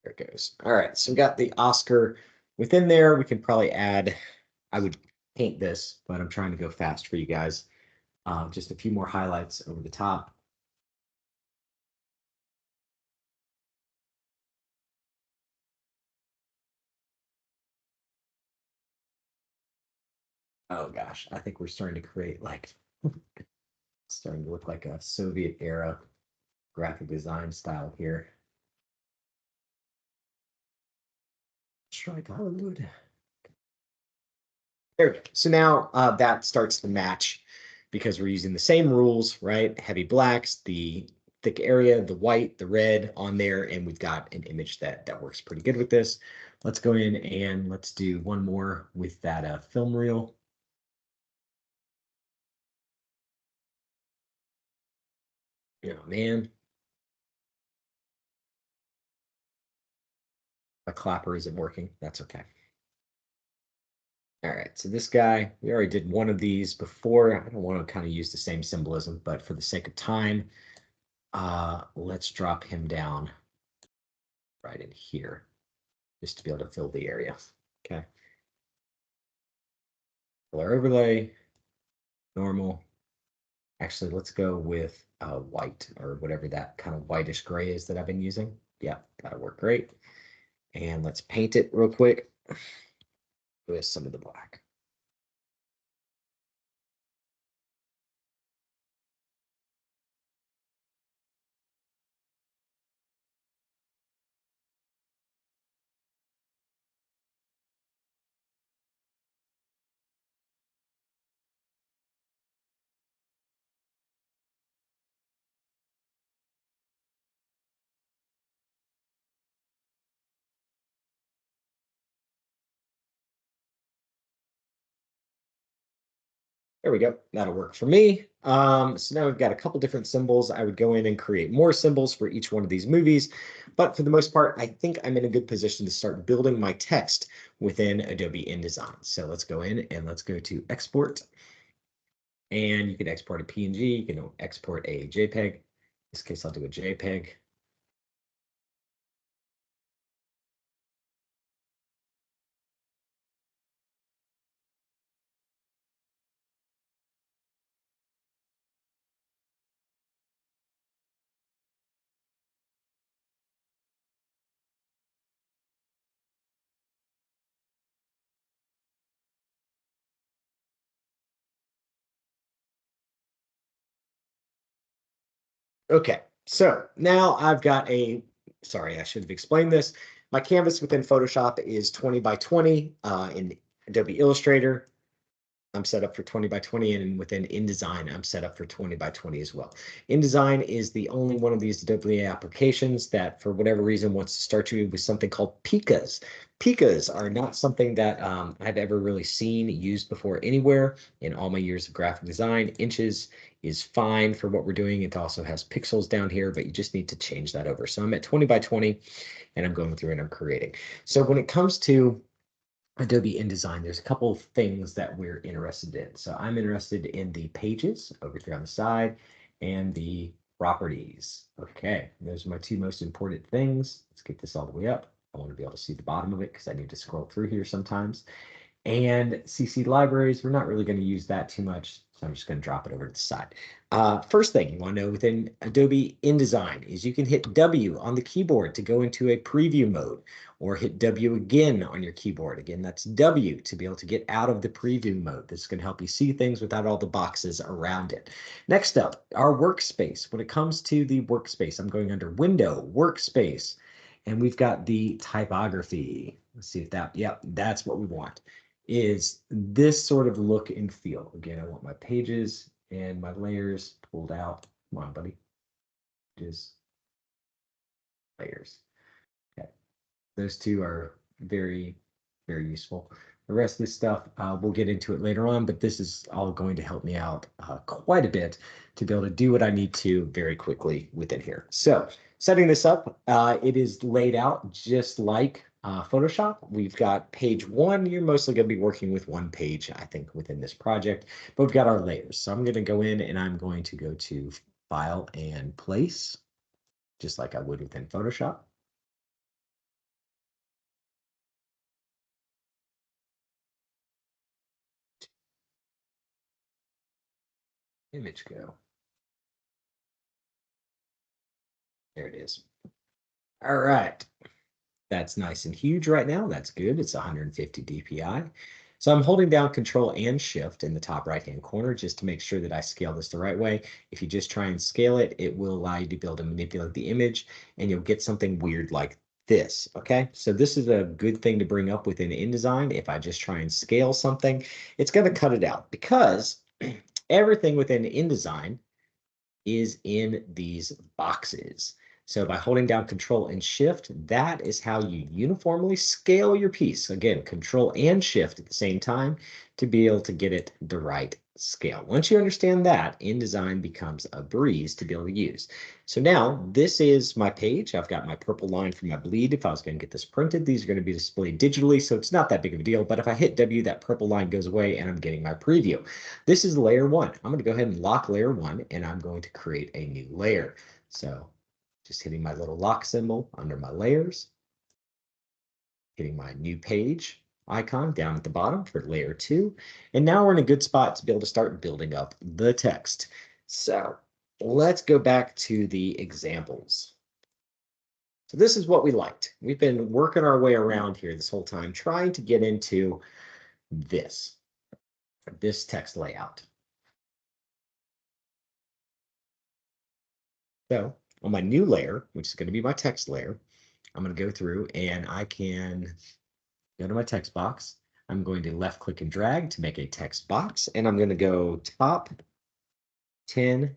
Speaker 1: There it goes. All right, so we got the Oscar within there. We can probably add, I would paint this, but I'm trying to go fast for you guys. Just a few more highlights over the top. Oh gosh, I think we're starting to create like, starting to look like a Soviet era graphic design style here. Strike Hollywood. There we go. So now that starts to match because we're using the same rules, right? Heavy blacks, the thick area, the white, the red on there, and we've got an image that works pretty good with this. Let's go in and let's do one more with that film reel. Oh man, my clapper isn't working. That's okay. All right, so this guy, we already did one of these before. I don't want to kind of use the same symbolism, but for the sake of time, let's drop him down right in here just to be able to fill the area. Okay. Color overlay, normal. Actually, let's go with white or whatever that kind of whitish gray is that I've been using. Yeah, that'll work great. And let's paint it real quick with some of the black. There we go. That'll work for me. So now we've got a couple different symbols. I would go in and create more symbols for each one of these movies. But for the most part, I think I'm in a good position to start building my text within Adobe InDesign. So let's go in and let's go to export. And you can export a PNG, you can export a JPEG. In this case, I'll do a JPEG. Okay, so now I've got sorry, I should have explained this. My canvas within Photoshop is 20 by 20 in Adobe Illustrator. I'm set up for 20 by 20, and within InDesign, I'm set up for 20 by 20 as well. InDesign is the only one of these Adobe applications that, for whatever reason, wants to start you with something called picas. Picas are not something that I've ever really seen used before anywhere in all my years of graphic design. Inches is fine for what we're doing. It also has pixels down here, but you just need to change that over. So I'm at 20 by 20, and I'm going through and I'm creating. So when it comes to Adobe InDesign, there's a couple of things that we're interested in. So I'm interested in the pages over here on the side and the properties. Okay, those are my two most important things. Let's get this all the way up. I want to be able to see the bottom of it because I need to scroll through here sometimes. And CC libraries, we're not really going to use that too much, so I'm just going to drop it over to the side. First thing you want to know within Adobe InDesign is you can hit W on the keyboard to go into a preview mode, or hit W again on your keyboard. Again, that's W to be able to get out of the preview mode. This is going to help you see things without all the boxes around it. Next up, our workspace. When it comes to the workspace, I'm going under Window, Workspace, and we've got the typography. Let's see if that, yep, that's what we want, is this sort of look and feel. Again, I want my pages and my layers pulled out. Come on, buddy. Just layers. Okay. Those two are very, very useful. The rest of this stuff, we'll get into it later on, but this is all going to help me out quite a bit to be able to do what I need to very quickly within here. So setting this up, it is laid out just like Photoshop. We've got page one. You're mostly going to be working with one page, I think, within this project, but we've got our layers. So I'm going to go in and I'm going to go to File and Place, just like I would within Photoshop. Image go. There it is. All right. That's nice and huge right now. That's good. It's 150 DPI. So I'm holding down Control and Shift in the top right-hand corner just to make sure that I scale this the right way. If you just try and scale it, it will allow you to be able to manipulate the image, and you'll get something weird like this. Okay, so this is a good thing to bring up within InDesign. If I just try and scale something, it's going to cut it out because everything within InDesign is in these boxes. So by holding down Control and Shift, that is how you uniformly scale your piece. Again, Control and Shift at the same time to be able to get it the right scale. Once you understand that, InDesign becomes a breeze to be able to use. So now this is my page. I've got my purple line for my bleed. If I was going to get this printed, these are going to be displayed digitally, so it's not that big of a deal. But if I hit W, that purple line goes away and I'm getting my preview. This is layer one. I'm going to go ahead and lock layer one, and I'm going to create a new layer. So just hitting my little lock symbol under my layers, hitting my new page icon down at the bottom for layer two. And now we're in a good spot to be able to start building up the text. So let's go back to the examples. So this is what we liked. We've been working our way around here this whole time, trying to get into this text layout. So on my new layer, which is going to be my text layer, I'm going to go through and I can go to my text box. I'm going to left click and drag to make a text box, and I'm going to go top 10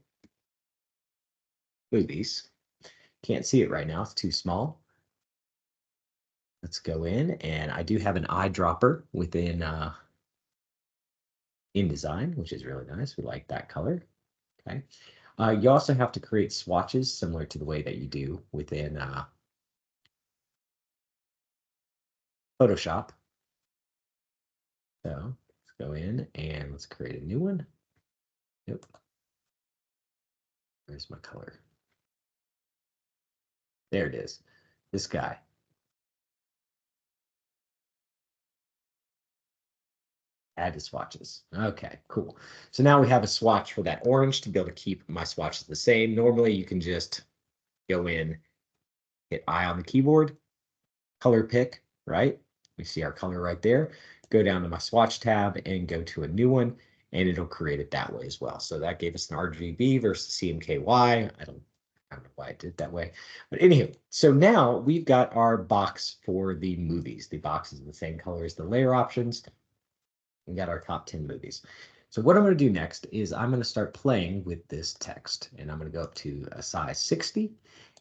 Speaker 1: movies. Can't see it right now, it's too small. Let's go in, and I do have an eyedropper within InDesign, which is really nice. We like that color. Okay. You also have to create swatches similar to the way that you do within Photoshop. So let's go in and let's create a new one. Yep. Where's my color? There it is. This guy. Add to swatches. Okay, cool. So now we have a swatch for that orange to be able to keep my swatches the same. Normally you can just go in, hit I on the keyboard, color pick, right? We see our color right there. Go down to my swatch tab and go to a new one, and it'll create it that way as well. So that gave us an RGB versus CMKY. I don't know why I did it that way. But anywho, so now we've got our box for the movies. The box is the same color as the layer options. We got our top 10 movies. So what I'm going to do next is I'm going to start playing with this text, and I'm going to go up to a size 60.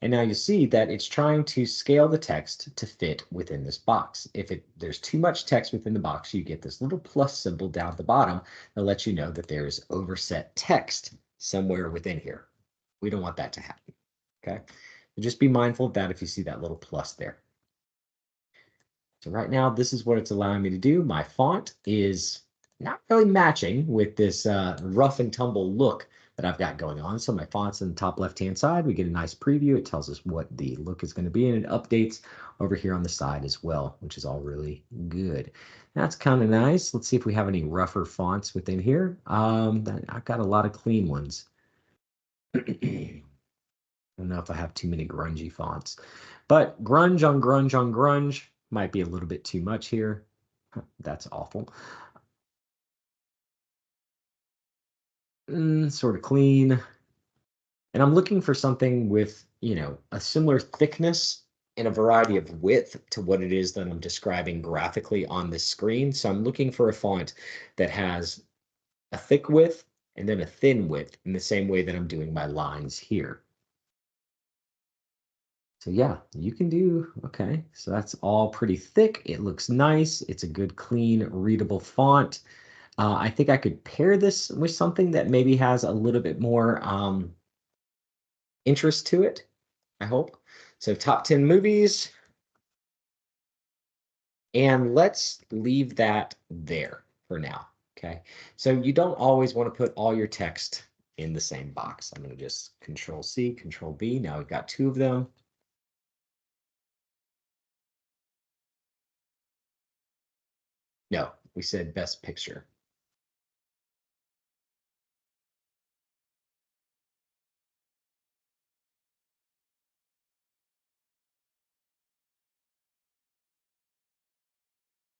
Speaker 1: And now you see that it's trying to scale the text to fit within this box. If there's too much text within the box, you get this little plus symbol down at the bottom that lets you know that there's overset text somewhere within here. We don't want that to happen. Okay. So just be mindful of that if you see that little plus there. So right now, this is what it's allowing me to do. My font is not really matching with this rough and tumble look that I've got going on. So my font's in the top left-hand side. We get a nice preview. It tells us what the look is going to be, and it updates over here on the side as well, which is all really good. That's kind of nice. Let's see if we have any rougher fonts within here. I've got a lot of clean ones. I don't know if I have too many grungy fonts, but grunge on grunge on grunge might be a little bit too much here. That's awful. Sort of clean. And I'm looking for something with, a similar thickness and a variety of width to what it is that I'm describing graphically on this screen. So I'm looking for a font that has a thick width and then a thin width in the same way that I'm doing my lines here. So yeah, you can do, okay, so that's all pretty thick. It looks nice. It's a good, clean, readable font. I think I could pair this with something that maybe has a little bit more interest to it, I hope. So top 10 movies. And let's leave that there for now, okay? So you don't always want to put all your text in the same box. I'm going to just Control C, Control V. Now we've got two of them. No, we said best picture.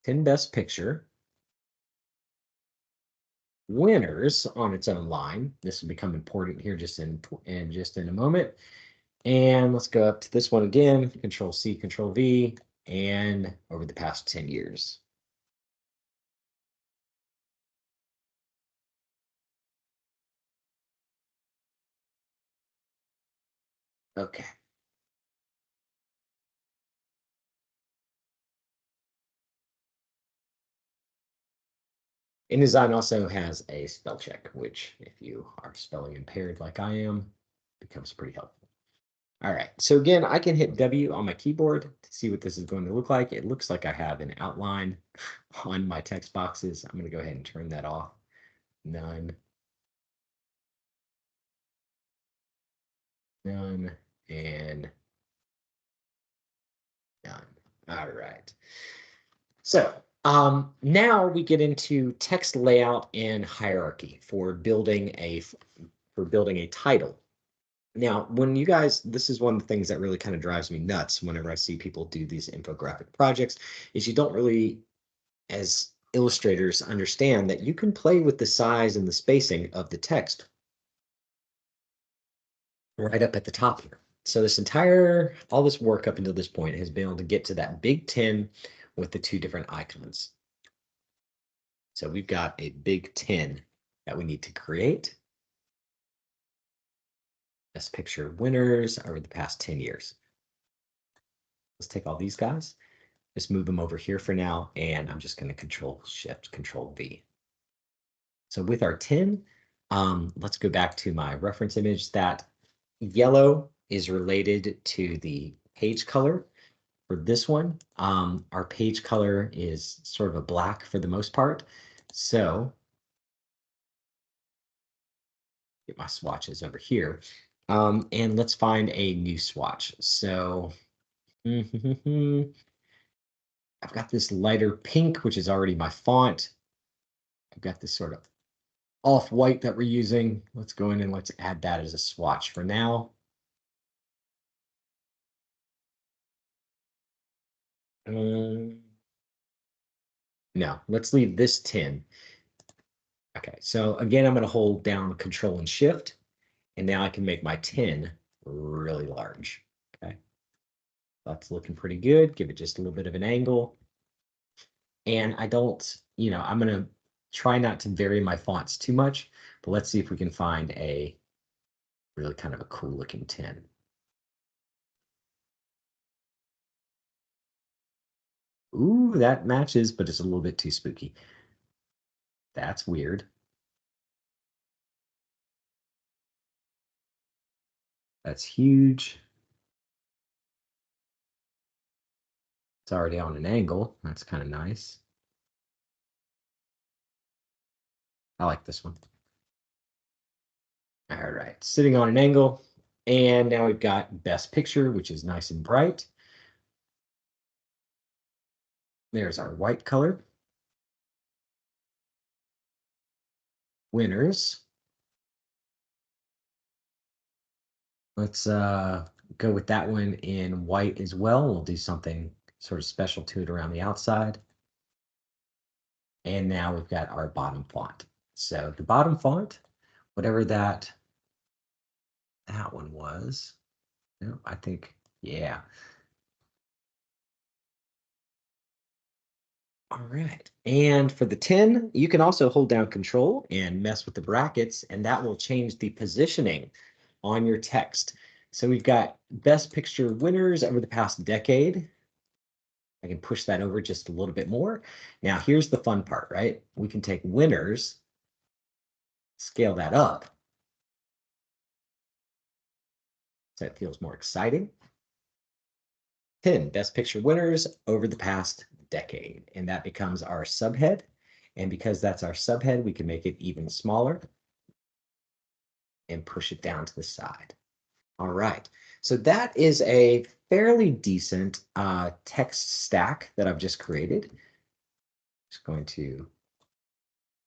Speaker 1: In best picture, winners on its own line. This will become important here just in a moment. And let's go up to this one again, Control C, Control V, and over the past 10 years. Okay. InDesign also has a spell check, which if you are spelling impaired like I am, becomes pretty helpful. All right, so again, I can hit W on my keyboard to see what this is going to look like. It looks like I have an outline on my text boxes. I'm going to go ahead and turn that off. None. None. And none. All right. So now we get into text layout and hierarchy for building a title. Now, when you guys, this is one of the things that really kind of drives me nuts whenever I see people do these infographic projects, is you don't really, as illustrators, understand that you can play with the size and the spacing of the text right up at the top here. So all this work up until this point has been able to get to that big 10 with the two different icons. So we've got a big 10 that we need to create. Best picture winners over the past 10 years. Let's take all these guys, just move them over here for now, and I'm just going to Control Shift, Control V. So with our tin, let's go back to my reference image. That yellow is related to the page color. For this one, our page color is sort of a black for the most part. So get my swatches over here. And let's find a new swatch. So I've got this lighter pink, which is already my font. I've got this sort of off-white that we're using. Let's go in and let's add that as a swatch for now. No, let's leave this 10. Okay, so again, I'm going to hold down Control and Shift, and now I can make my 10 really large. Okay, that's looking pretty good. Give it just a little bit of an angle. And I don't, I'm going to try not to vary my fonts too much, but let's see if we can find a really kind of a cool looking 10. Ooh, that matches, but it's a little bit too spooky. That's weird. That's huge. It's already on an angle. That's kind of nice. I like this one. All right, sitting on an angle. And now we've got Best Picture, which is nice and bright. There's our white color. Winners. Let's go with that one in white as well. We'll do something sort of special to it around the outside. And now we've got our bottom font. So the bottom font, whatever that one was, no, I think, yeah. All right. And for the 10, you can also hold down Control and mess with the brackets, and that will change the positioning on your text. So we've got Best Picture winners over the past decade. I can push that over just a little bit more. Now, here's the fun part, right? We can take winners, scale that up, so it feels more exciting. 10 Best Picture winners over the past decade, and that becomes our subhead. And because that's our subhead, we can make it even smaller and push it down to the side. All right, so that is a fairly decent text stack that I've just created. Just going to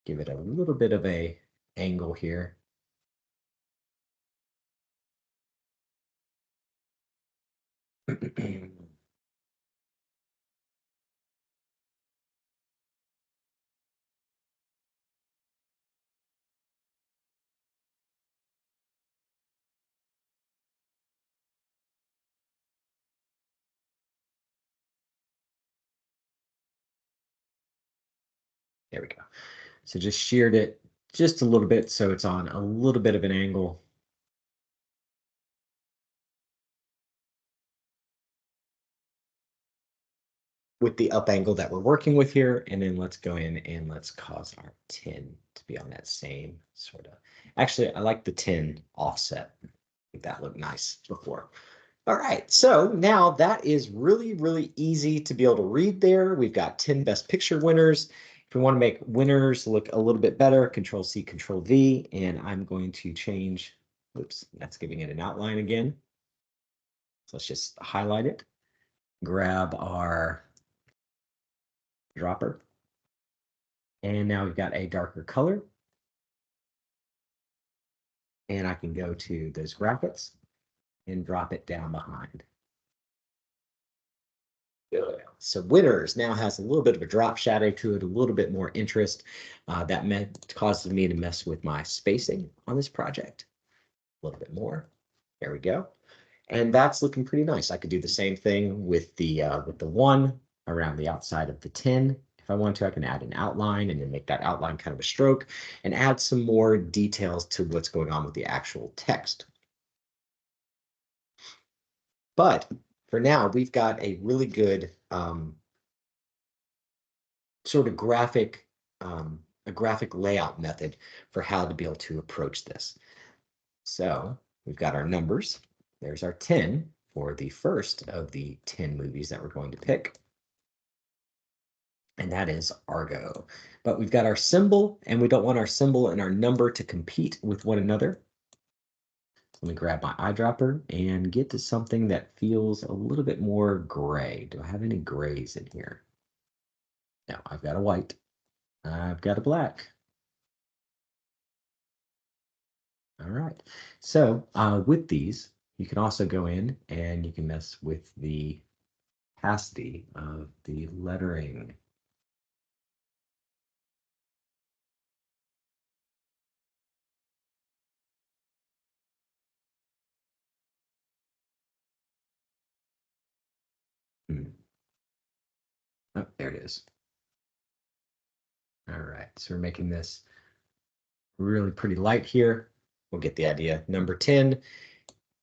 Speaker 1: give it a little bit of a angle here. There we go. So just sheared it just a little bit so it's on a little bit of an angle. With the up angle that we're working with here. And then let's go in and let's cause our 10 to be on that same sort of. Actually, I like the 10 offset. I think that looked nice before. All right, so now that is really, really easy to be able to read there. We've got 10 Best Picture winners. If we want to make winners look a little bit better, Control C, Control V, and I'm going to change, oops, that's giving it an outline again. So let's just highlight it, grab our dropper, and now we've got a darker color. And I can go to those brackets and drop it down behind. So winners now has a little bit of a drop shadow to it, a little bit more interest. That causes me to mess with my spacing on this project a little bit more. There we go. And that's looking pretty nice. I could do the same thing with the 1 around the outside of the 10. If I want to, I can add an outline and then make that outline kind of a stroke and add some more details to what's going on with the actual text. But for now, we've got a really good sort of graphic a graphic layout method for how to be able to approach this. So we've got our numbers. There's our 10 for the first of the 10 movies that we're going to pick. And that is Argo. But we've got our symbol, and we don't want our symbol and our number to compete with one another. Let me grab my eyedropper and get to something that feels a little bit more gray. Do I have any grays in here? No, I've got a white. I've got a black. All right. So with these, you can also go in and you can mess with the opacity of the lettering. Oh, there it is. All right. So we're making this really pretty light here. We'll get the idea. Number 10.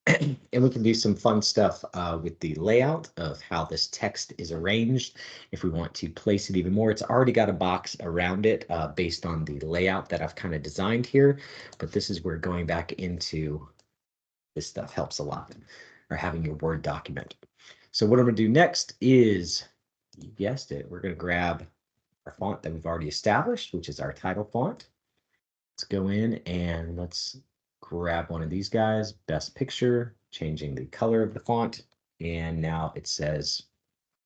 Speaker 1: And we can do some fun stuff with the layout of how this text is arranged. If we want to place it even more, it's already got a box around it based on the layout that I've kind of designed here. But this is where going back into this stuff helps a lot, or having your Word document. So what I'm going to do next is, you guessed it, we're going to grab our font that we've already established, which is our title font. Let's go in and let's grab one of these guys, best picture, changing the color of the font. And now it says,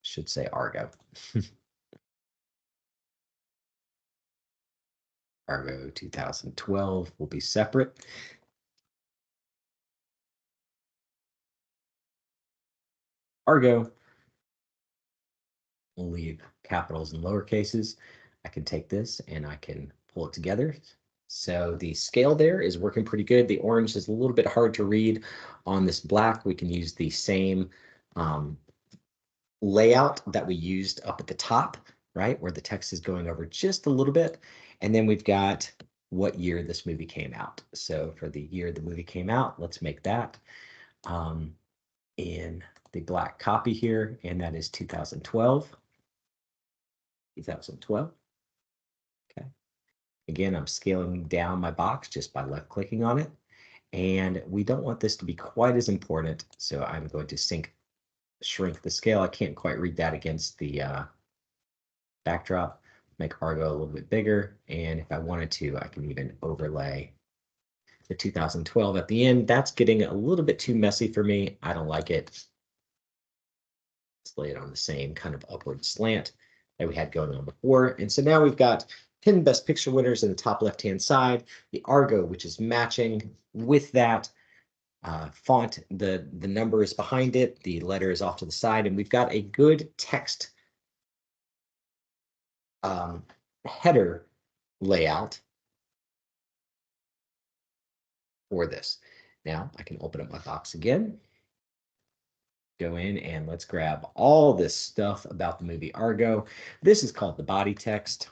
Speaker 1: should say Argo. Argo 2012 will be separate. Argo, we'll leave capitals and lower cases. I can take this and I can pull it together. So the scale there is working pretty good. The orange is a little bit hard to read on this black. We can use the same layout that we used up at the top, right, where the text is going over just a little bit. And then we've got what year this movie came out. So for the year the movie came out, let's make that in the black copy here, and that is 2012. 2012. Okay. Again, I'm scaling down my box just by left clicking on it. And we don't want this to be quite as important, so I'm going to shrink the scale. I can't quite read that against the backdrop. Make Argo a little bit bigger, and if I wanted to, I can even overlay the 2012 at the end. That's getting a little bit too messy for me. I don't like it. Let's lay it on the same kind of upward slant that we had going on before. And so now we've got 10 Best Picture winners in the top left-hand side, the Argo, which is matching with that font. The number is behind it, the letter is off to the side, and we've got a good text header layout for this. Now I can open up my box again, go in, and let's grab all this stuff about the movie Argo. This is called the body text,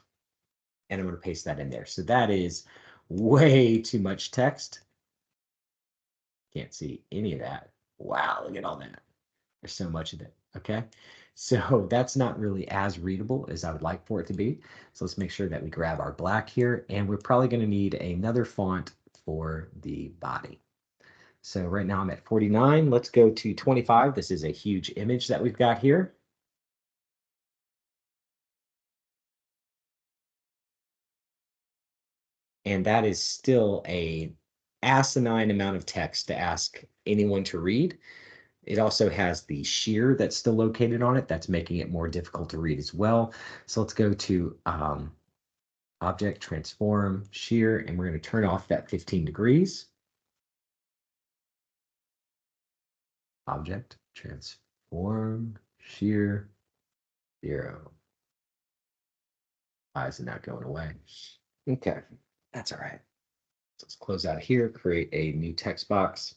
Speaker 1: and I'm going to paste that in there. So that is way too much text. Can't see any of that. Wow, look at all that. There's so much of it. Okay, so that's not really as readable as I would like for it to be. So let's make sure that we grab our black here, and we're probably going to need another font for the body. So right now I'm at 49. Let's go to 25. This is a huge image that we've got here. And that is still a asinine amount of text to ask anyone to read. It also has the shear that's still located on it. That's making it more difficult to read as well. So let's go to Object, Transform, Shear, and we're going to turn off that 15 degrees. Object, Transform, Shear, 0. Why is it not going away? Okay, that's all right. So let's close out of here, create a new text box.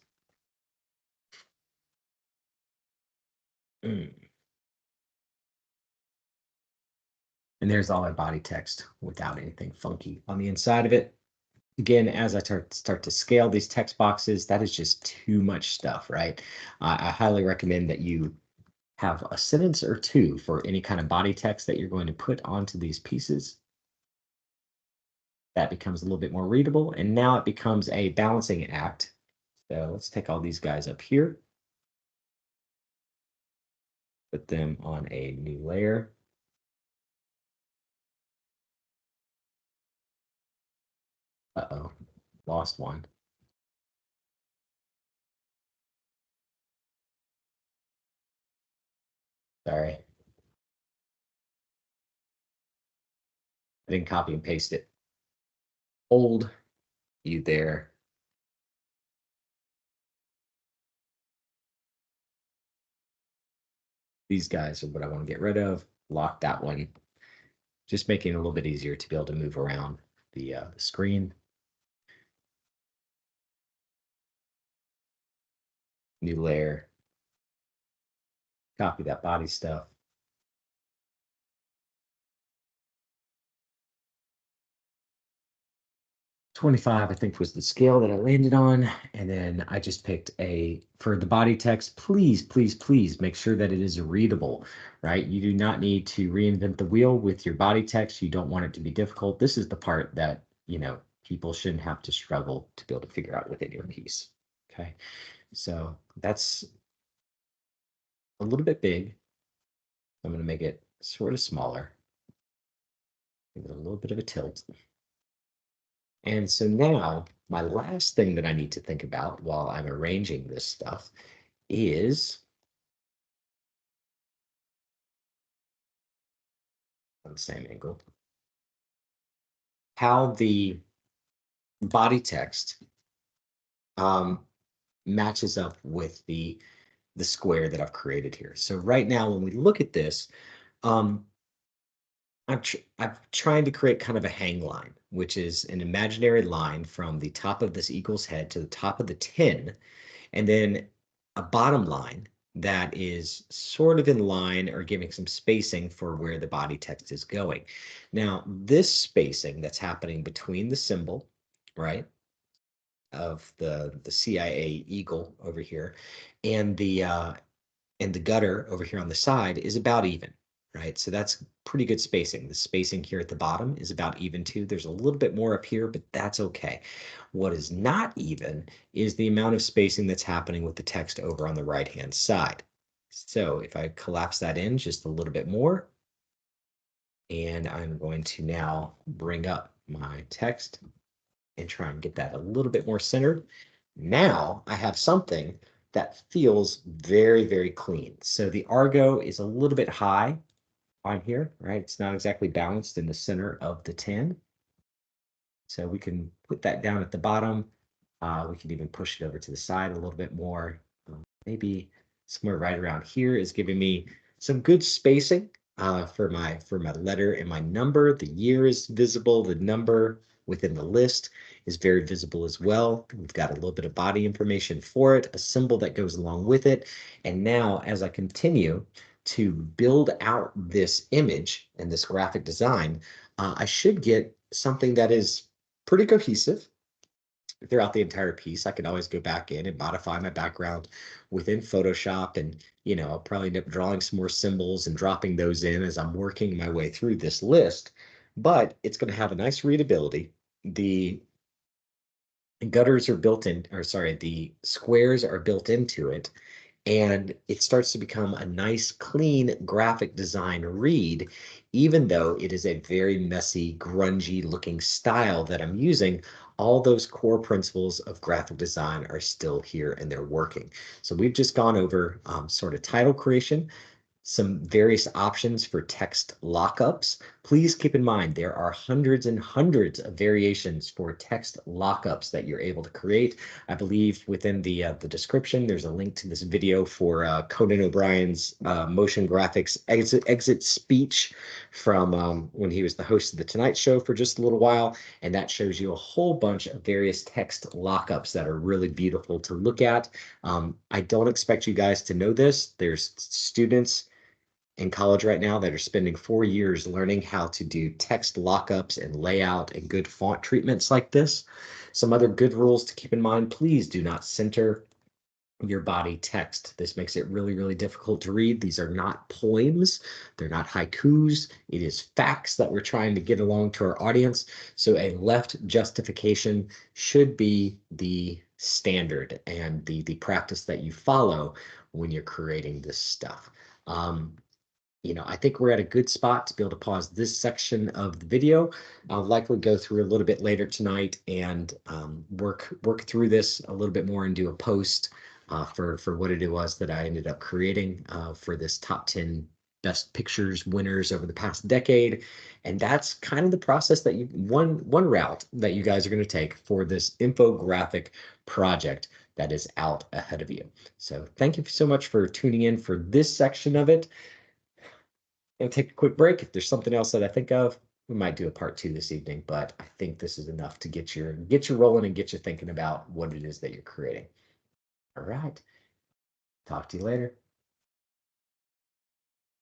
Speaker 1: And there's all my body text without anything funky on the inside of it. Again, as I start to scale these text boxes, that is just too much stuff, right? I highly recommend that you have a sentence or two for any kind of body text that you're going to put onto these pieces. That becomes a little bit more readable, and now it becomes a balancing act. So let's take all these guys up here, put them on a new layer. Uh-oh, lost one. Sorry. I didn't copy and paste it. Hold you there. These guys are what I want to get rid of. Lock that one. Just making it a little bit easier to be able to move around the screen. New layer. Copy that body stuff. 25, I think, was the scale that I landed on. And then I just picked for the body text, please, please, please make sure that it is readable, right? You do not need to reinvent the wheel with your body text. You don't want it to be difficult. This is the part that, people shouldn't have to struggle to be able to figure out within your piece. Okay. So that's a little bit big. I'm going to make it sort of smaller. Give it a little bit of a tilt. And so now my last thing that I need to think about while I'm arranging this stuff is on the same angle, how the body text matches up with the square that I've created here. So right now, when we look at this, I'm trying to create kind of a hang line, which is an imaginary line from the top of this eagle's head to the top of the 10, and then a bottom line that is sort of in line or giving some spacing for where the body text is going. Now, this spacing that's happening between the symbol, right, of the CIA eagle over here and the gutter over here on the side is about even, right? So that's pretty good spacing. The spacing here at the bottom is about even too. There's a little bit more up here, but that's okay. What is not even is the amount of spacing that's happening with the text over on the right-hand side. So if I collapse that in just a little bit more, and I'm going to now bring up my text and try and get that a little bit more centered. Now I have something that feels very, very clean. So the Argo is a little bit high on here, right? It's not exactly balanced in the center of the 10. So we can put that down at the bottom. We can even push it over to the side a little bit more. Maybe somewhere right around here is giving me some good spacing for my letter and my number. The year is visible. The number within the list is very visible as well. We've got a little bit of body information for it, a symbol that goes along with it. And now as I continue to build out this image and this graphic design, I should get something that is pretty cohesive throughout the entire piece. I can always go back in and modify my background within Photoshop, and I'll probably end up drawing some more symbols and dropping those in as I'm working my way through this list. But it's going to have a nice readability. The gutters are built in, or sorry, the squares are built into it, and it starts to become a nice, clean graphic design read, even though it is a very messy, grungy looking style that I'm using. All those core principles of graphic design are still here and they're working. So we've just gone over sort of title creation, some various options for text lockups. Please keep in mind there are hundreds and hundreds of variations for text lockups that you're able to create. I believe within the description there's a link to this video for Conan O'Brien's motion graphics exit speech from when he was the host of The Tonight Show for just a little while, and that shows you a whole bunch of various text lockups that are really beautiful to look at. I don't expect you guys to know this. There's students in college right now that are spending 4 years learning how to do text lockups and layout and good font treatments like this. Some other good rules to keep in mind: please do not center your body text. This makes it really, really difficult to read. These are not poems. They're not haikus. It is facts that we're trying to get along to our audience. So a left justification should be the standard and the practice that you follow when you're creating this stuff. I think we're at a good spot to be able to pause this section of the video. I'll likely go through a little bit later tonight and work through this a little bit more and do a post for what it was that I ended up creating for this top 10 best pictures winners over the past decade. And that's kind of the process that one route that you guys are going to take for this infographic project that is out ahead of you. So thank you so much for tuning in for this section of it. Gonna take a quick break. If there's something else that I think of, we might do a part 2 this evening, but I think this is enough to get you rolling and get you thinking about what it is that you're creating. All right. Talk to you later.